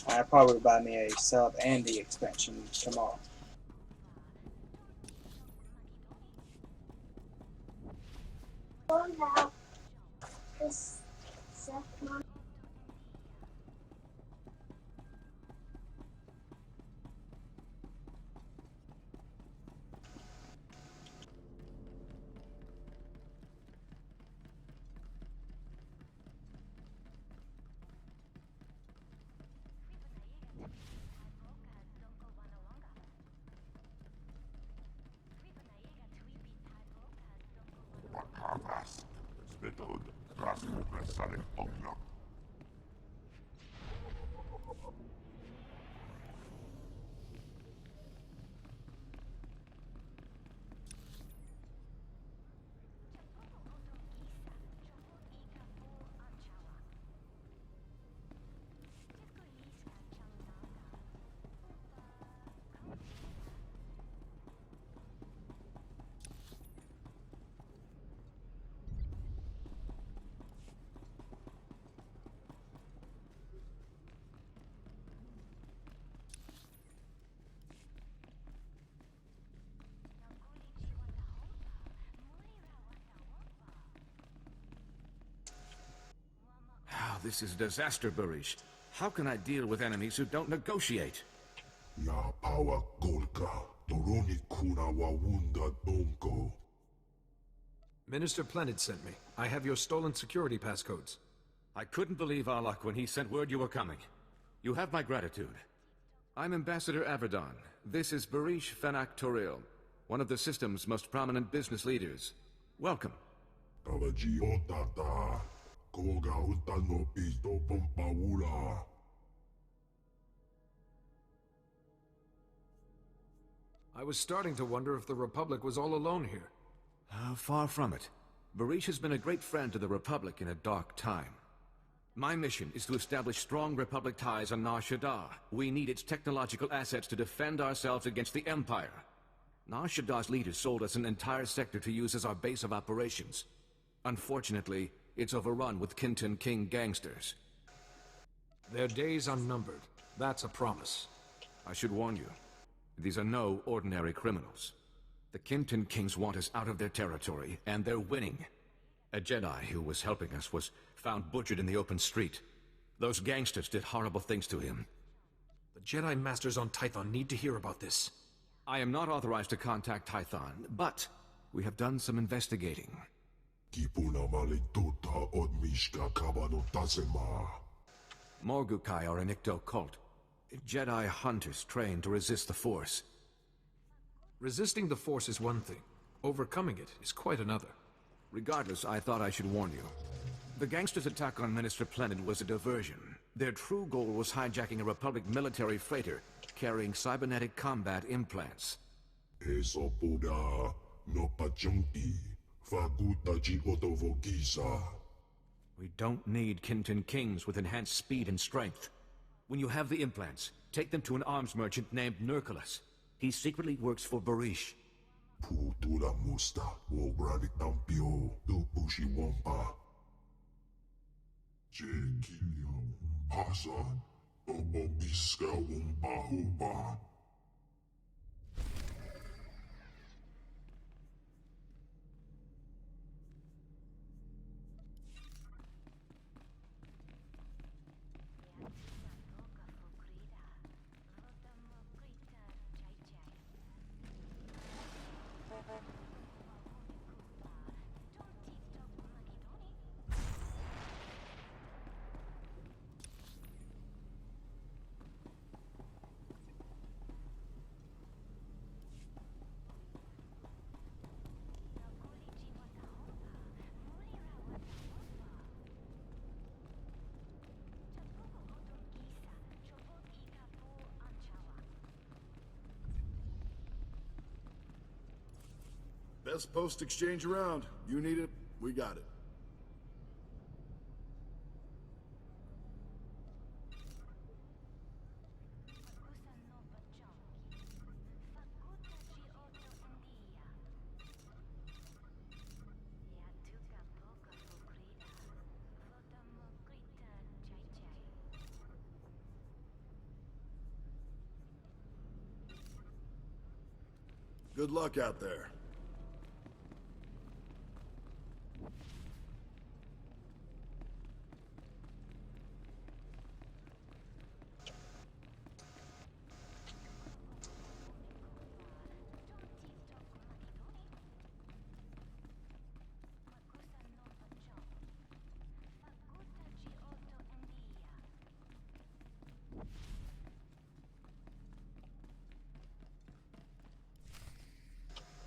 I probably buy me a sub and the expansion tomorrow. This stuff, Mom. Oh, this is disaster, Barish. How can I deal with enemies who don't negotiate? La power golka, toroni kuna wawunda donko. Minister Plenid sent me. I have your stolen security passcodes. I couldn't believe our luck when he sent word you were coming. You have my gratitude. I'm Ambassador Averdon. This is Barish Fenak Toril, one of the system's most prominent business leaders. Welcome. I was starting to wonder if the Republic was all alone here. Far from it. Barish has been a great friend to the Republic in a dark time. My mission is to establish strong Republic ties on Nar Shaddaa. We need its technological assets to defend ourselves against the Empire. Nar Shaddaa's leaders sold us an entire sector to use as our base of operations. Unfortunately, it's overrun with Kintan King gangsters. Their days are numbered. That's a promise. I should warn you. These are no ordinary criminals. The Kintan Kings want us out of their territory, and they're winning. A Jedi who was helping us was found butchered in the open street. Those gangsters did horrible things to him. The Jedi Masters on Tython need to hear about this. I am not authorized to contact Tython, but we have done some investigating. Morgukai are an Icto cult. Jedi hunters trained to resist the Force. Resisting the Force is one thing. Overcoming it is quite another. Regardless, I thought I should warn you. The gangsters' attack on Minister Plenid was a diversion. Their true goal was hijacking a Republic military freighter carrying cybernetic combat implants. We don't need Kintan Kings with enhanced speed and strength. When you have the implants, take them to an arms merchant named Nurculus. He secretly works for Barish. Best post exchange around. You need it, we got it. Good luck out there.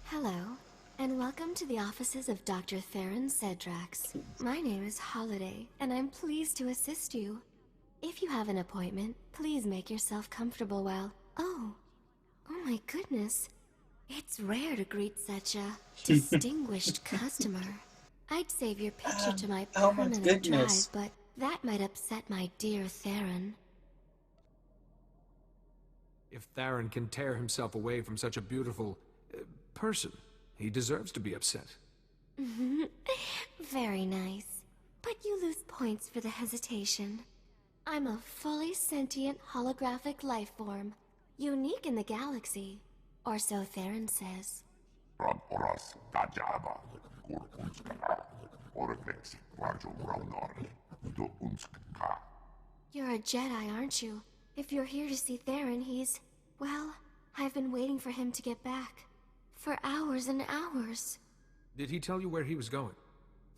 Hello, and welcome to the offices of Dr. Theron Cedrax. My name is Holiday, and I'm pleased to assist you. If you have an appointment, please make yourself comfortable while... Oh my goodness. It's rare to greet such a distinguished customer. I'd save your picture to my permanent drive, but that might upset my dear Theron. If Theron can tear himself away from such a beautiful... person, he deserves to be upset. Very nice. But you lose points for the hesitation. I'm a fully sentient holographic life form, unique in the galaxy, or so Theron says. You're a Jedi, aren't you? If you're here to see Theron, he's... well, I've been waiting for him to get back. For hours and hours. Did he tell you where he was going?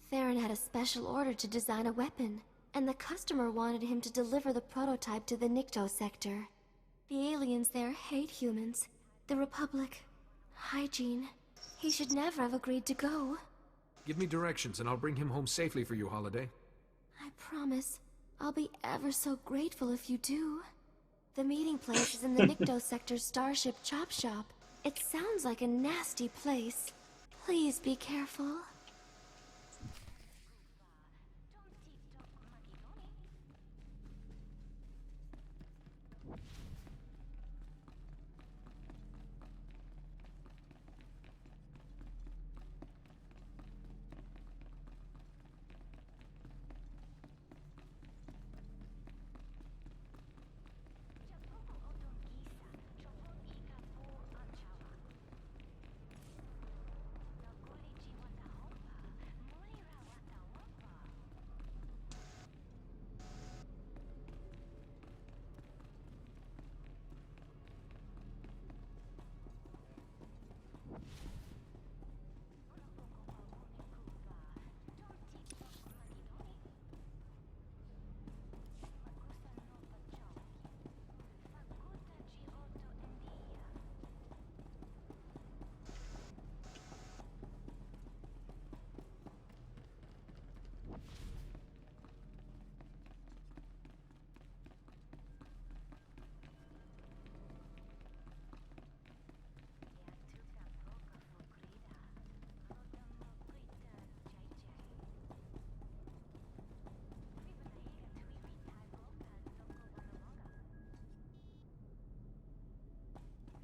Theron had a special order to design a weapon, and the customer wanted him to deliver the prototype to the Nikto sector. The aliens there hate humans. The Republic. Hygiene. He should never have agreed to go. Give me directions and I'll bring him home safely for you, Holiday. I promise. I'll be ever so grateful if you do. The meeting place is in the Nikto sector's Starship Chop Shop. It sounds like a nasty place. Please be careful.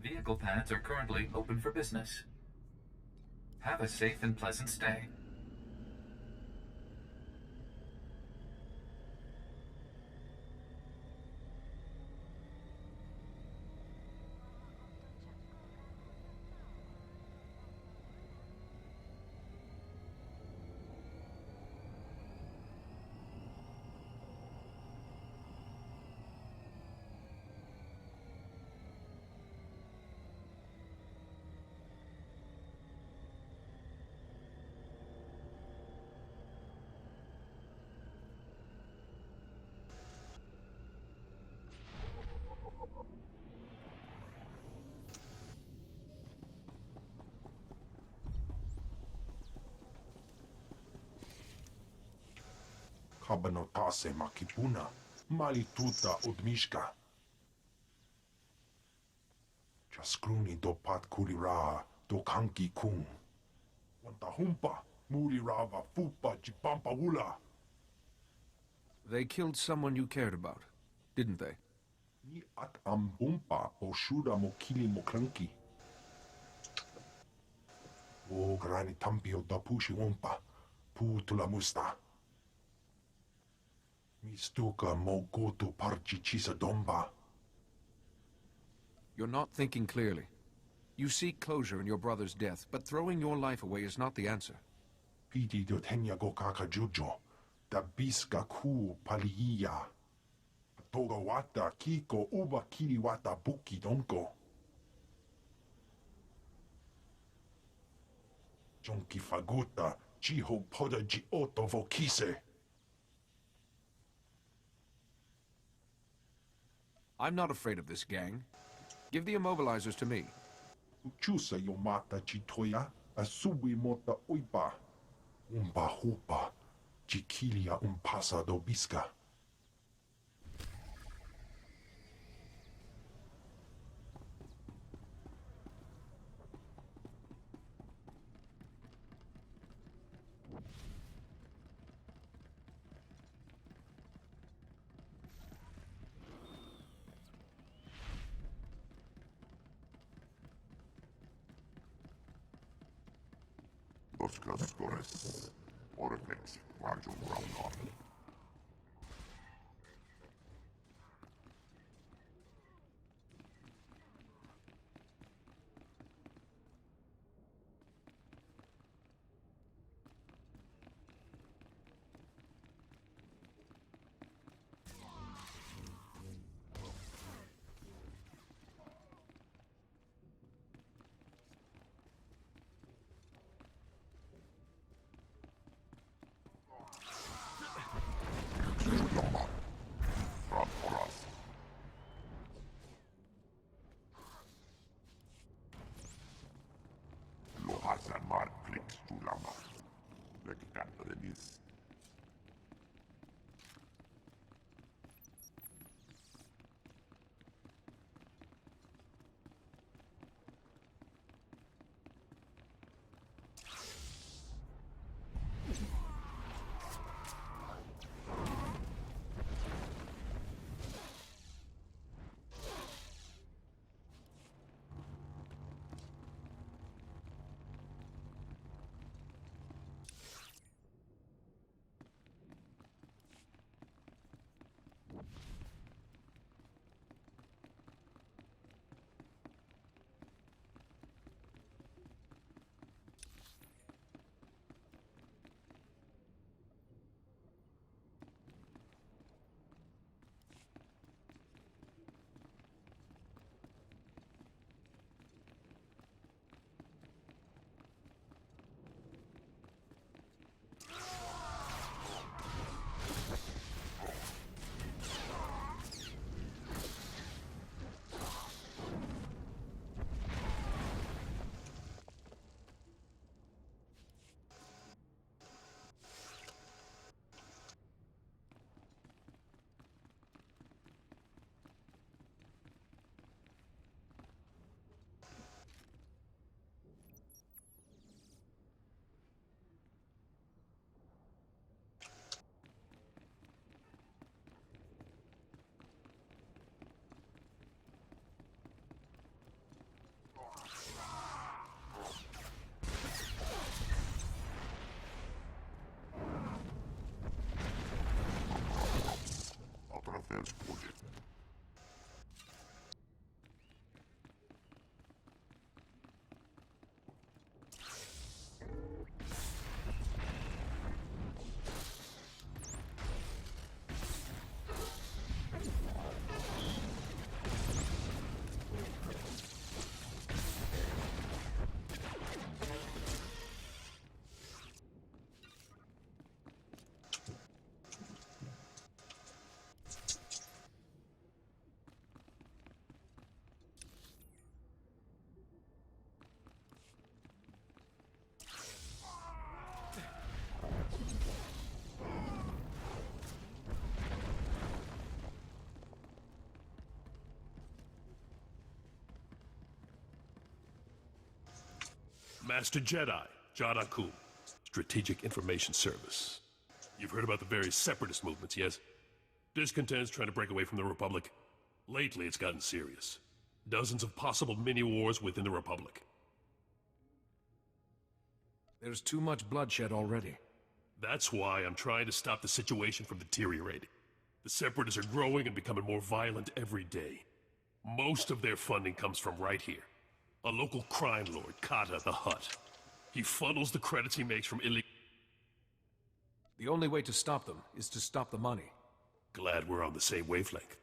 Vehicle pads are currently open for business. Have a safe and pleasant stay. Kabanotase makipuna, malituta udmishka. Jaskruni do pat kurira do kanki kung. Antahumpa, Murirava, Fupa, Chipampawula. They killed someone you cared about, didn't they? Ni at Ambumpa, Oshura Mokili Moklanki. O Grani Tampio da Pushi Wumpa, Putula Musta. Mistuka Mogoto Parchi Chisa Domba. You're not thinking clearly. You seek closure in your brother's death, but throwing your life away is not the answer. Piti do Tenya Gokaka Jujo, da Biska Ku Paliya. Toga Wata Kiko Uba Kiri Wata Buki Donko. Jonki Faguta, Chiho Poda Gioto Vokise. I'm not afraid of this gang. Give the immobilizers to me. Uchusa Yomata Chitoya, Asubi Mota Uipa. Umba Hupa, Chikilia Umpasa do Biska. Oscars Gores, Oriflex, Rajum Ramon. Lohasan Mark Flix to Lama. Let that release. Transported. Master Jedi, Jadaku, Strategic Information Service. You've heard about the various separatist movements, yes? Discontents trying to break away from the Republic. Lately, it's gotten serious. Dozens of possible mini-wars within the Republic. There's too much bloodshed already. That's why I'm trying to stop the situation from deteriorating. The Separatists are growing and becoming more violent every day. Most of their funding comes from right here. A local crime lord, Kata the Hutt. He funnels the credits he makes from illegal... The only way to stop them is to stop the money. Glad we're on the same wavelength.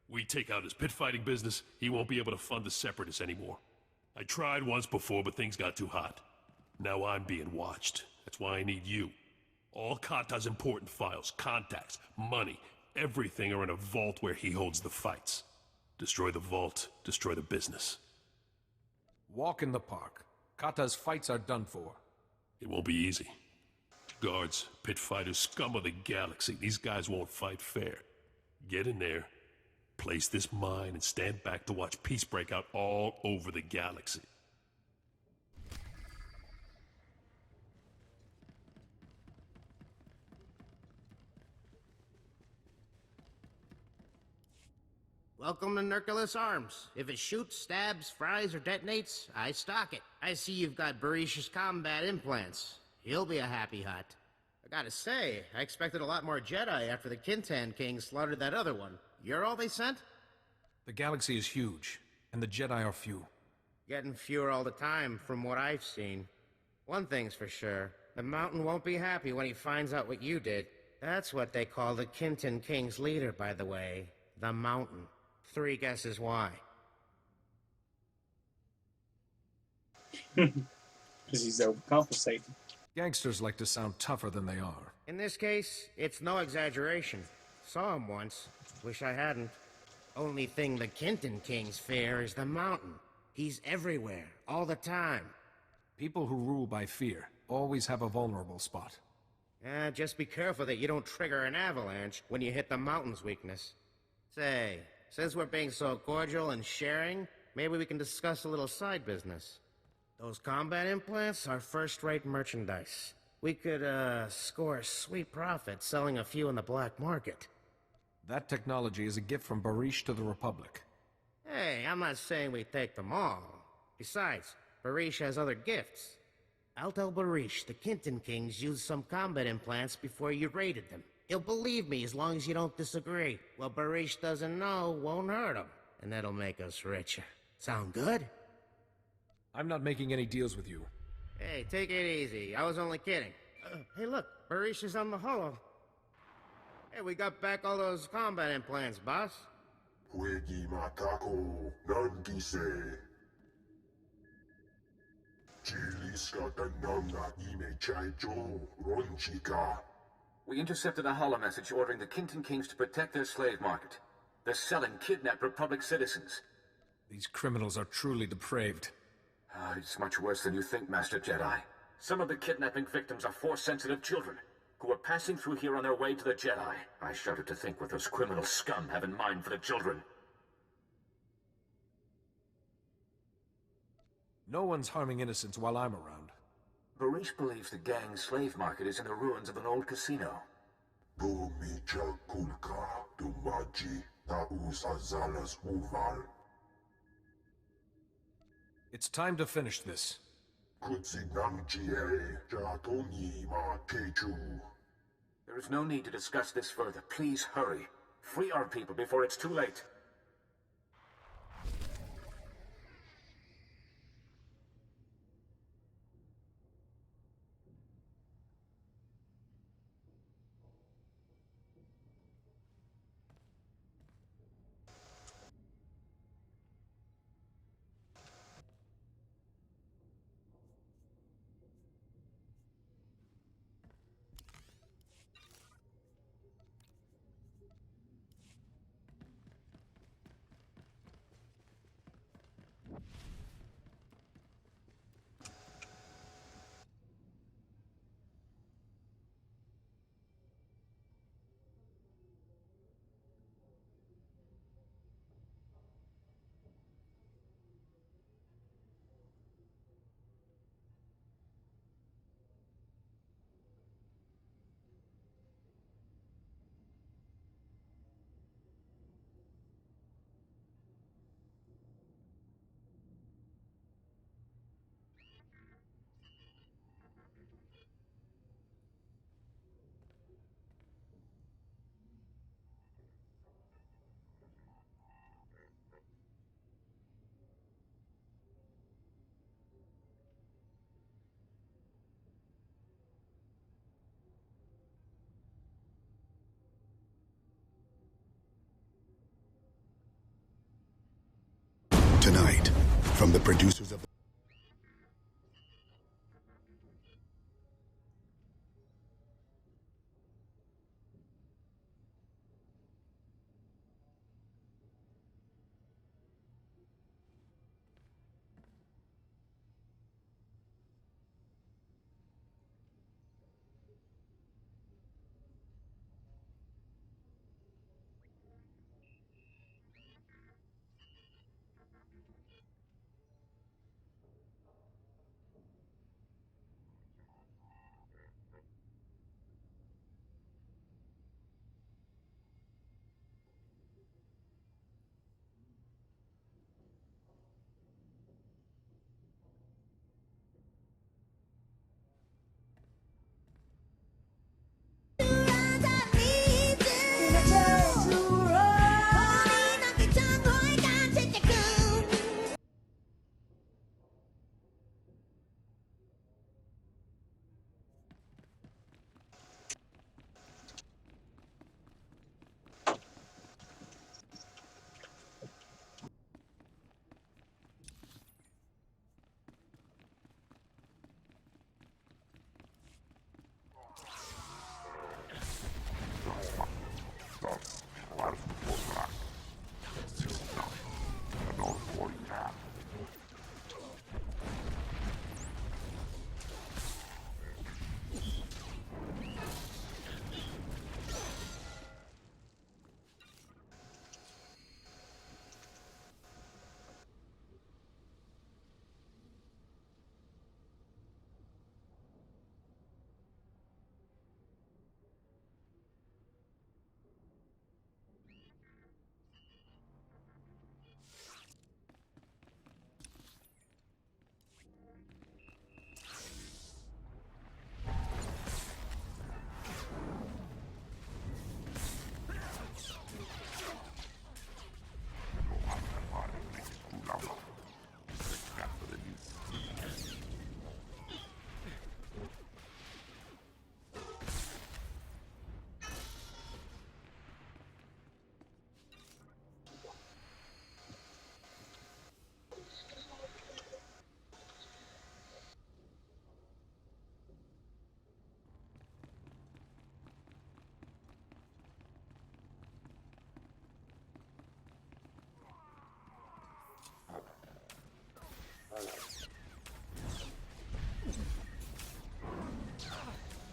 We take out his pit fighting business, he won't be able to fund the Separatists anymore. I tried once before, but things got too hot. Now I'm being watched. That's why I need you. All Kata's important files, contacts, money, everything are in a vault where he holds the fights. Destroy the vault, destroy the business. Walk in the park. Kata's fights are done for. It won't be easy. Guards, pit fighters, scum of the galaxy. These guys won't fight fair. Get in there, place this mine, and stand back to watch peace break out all over the galaxy. Welcome to Nurculus Arms. If it shoots, stabs, fries, or detonates, I stock it. I see you've got Barish's combat implants. He'll be a happy Hutt. I gotta say, I expected a lot more Jedi after the Kintan King slaughtered that other one. You're all they sent? The galaxy is huge, and the Jedi are few. Getting fewer all the time, from what I've seen. One thing's for sure, the Mountain won't be happy when he finds out what you did. That's what they call the Kintan King's leader, by the way. The Mountain. 3 guesses why. Because he's overcompensating. Gangsters like to sound tougher than they are. In this case, it's no exaggeration. Saw him once. Wish I hadn't. Only thing the Kintan Kings fear is the Mountain. He's everywhere, all the time. People who rule by fear always have a vulnerable spot. Just be careful that you don't trigger an avalanche when you hit the Mountain's weakness. Say, since we're being so cordial and sharing, maybe we can discuss a little side business. Those combat implants are first-rate merchandise. We could, score a sweet profit selling a few in the black market. That technology is a gift from Barish to the Republic. Hey, I'm not saying we take them all. Besides, Barish has other gifts. I'll tell Barish the Kintan Kings used some combat implants before you raided them. He'll believe me as long as you don't disagree. What Barish doesn't know won't hurt him, and that'll make us richer. Sound good? I'm not making any deals with you. Hey, take it easy. I was only kidding. Hey, look, Barish is on the holo. Hey, we got back all those combat implants, boss. Huegi matako, nangise. Chiliska tananga ime chaicho, ronchika. We intercepted a holo message ordering the Kintan Kings to protect their slave market. They're selling kidnapped Republic citizens. These criminals are truly depraved. It's much worse than you think, Master Jedi. Some of the kidnapping victims are Force-sensitive children who are passing through here on their way to the Jedi. I shudder to think what those criminal scum have in mind for the children. No one's harming innocents while I'm around. Barish believes the gang's slave market is in the ruins of an old casino. It's time to finish this. There is no need to discuss this further. Please hurry. Free our people before it's too late. From the producers of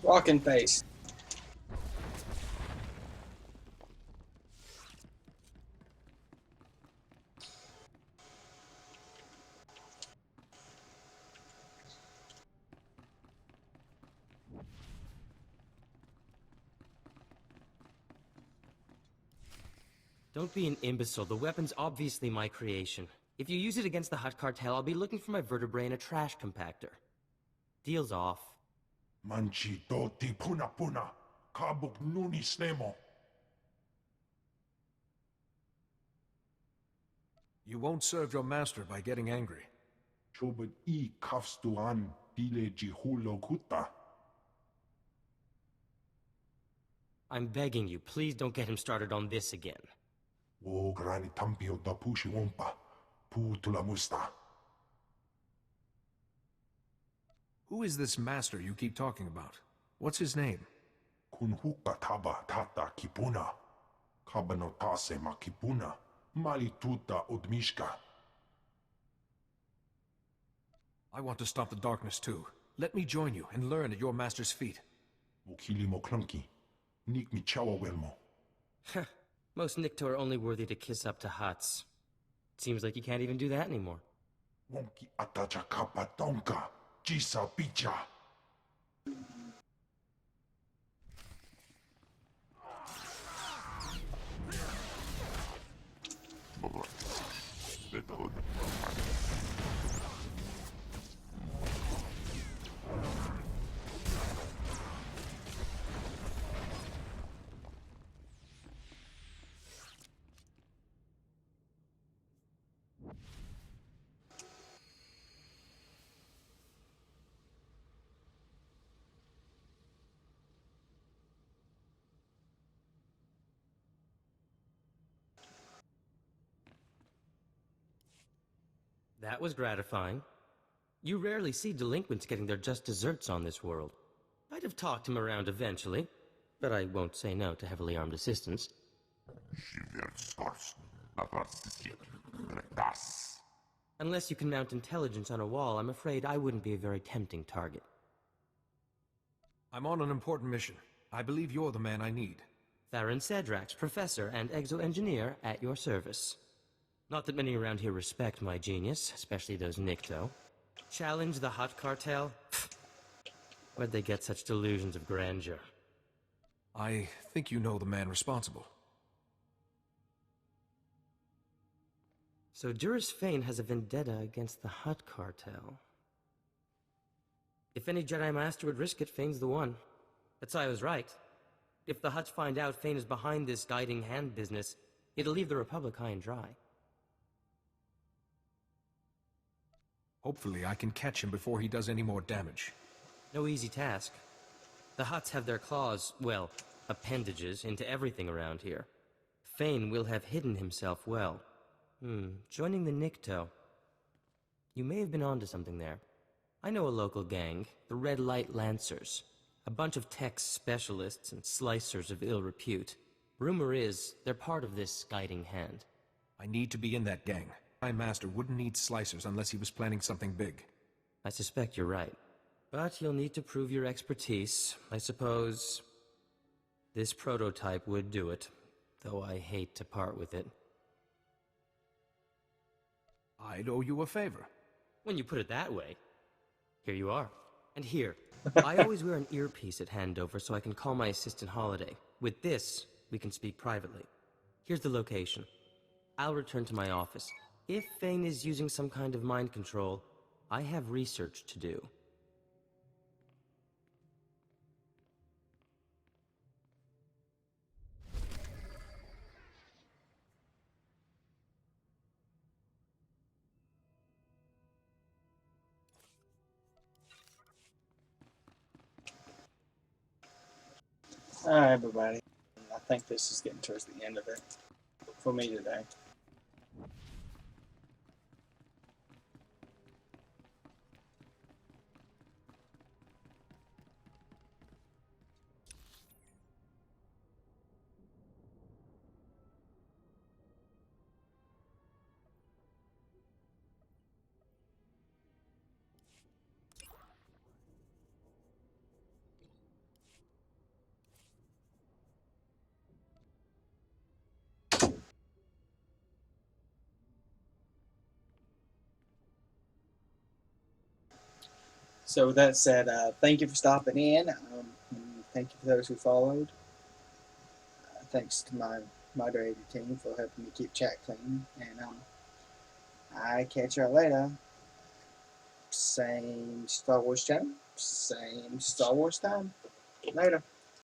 Rockin' face. Don't be an imbecile. The weapon's obviously my creation. If you use it against the Hut Cartel, I'll be looking for my vertebrae in a trash compactor. Deal's off. Manchi doti puna puna. Kabuk nuni snemo. You won't serve your master by getting angry. Chobot I kafstuan dile jihulo kuta. I'm begging you, please don't get him started on this again. O grani tampio da pushi wompa. Pu tula musta. Who is this master you keep talking about? What's his name? Kun huka taba tata kipuna. Kabano tase ma kipuna. Mali tuta odmishka. I want to stop the darkness too. Let me join you and learn at your master's feet. Mukili mo clunky. Nik mi chawa welmo. Most Nikto are only worthy to kiss up to Huts. Seems like you can't even do that anymore. Wonki atacha kapa tonka. Jisa picha. That was gratifying. You rarely see delinquents getting their just desserts on this world. I'd have talked him around eventually, but I won't say no to heavily armed assistance. Unless you can mount intelligence on a wall, I'm afraid I wouldn't be a very tempting target. I'm on an important mission. I believe you're the man I need. Theron Cedrax, professor and exo-engineer at your service. Not that many around here respect my genius, especially those Nikto. Challenge the Hutt Cartel? Where'd they get such delusions of grandeur? I think you know the man responsible. So Juris Fane has a vendetta against the Hutt Cartel. If any Jedi Master would risk it, Fane's the one. That's why I was right. If the Hutts find out Fane is behind this guiding hand business, it'll leave the Republic high and dry. Hopefully I can catch him before he does any more damage. No easy task. The Hutts have their claws, well, appendages, into everything around here. Fane will have hidden himself well. Joining the Nikto. You may have been onto something there. I know a local gang, the Red Light Lancers. A bunch of tech specialists and slicers of ill repute. Rumor is, they're part of this guiding hand. I need to be in that gang. My master wouldn't need slicers unless he was planning something big. I suspect you're right. But you'll need to prove your expertise. I suppose this prototype would do it, though I hate to part with it. I'd owe you a favor. When you put it that way. Here you are. And here. I always wear an earpiece at handover so I can call my assistant Holiday. With this, we can speak privately. Here's the location. I'll return to my office. If Fane is using some kind of mind control, I have research to do. Alright, everybody. I think this is getting towards the end of it for me today. So with that said, thank you for stopping in. Thank you for those who followed. Thanks to my moderator team for helping me keep chat clean. And I catch y'all later. Same Star Wars channel, same Star Wars time. Later.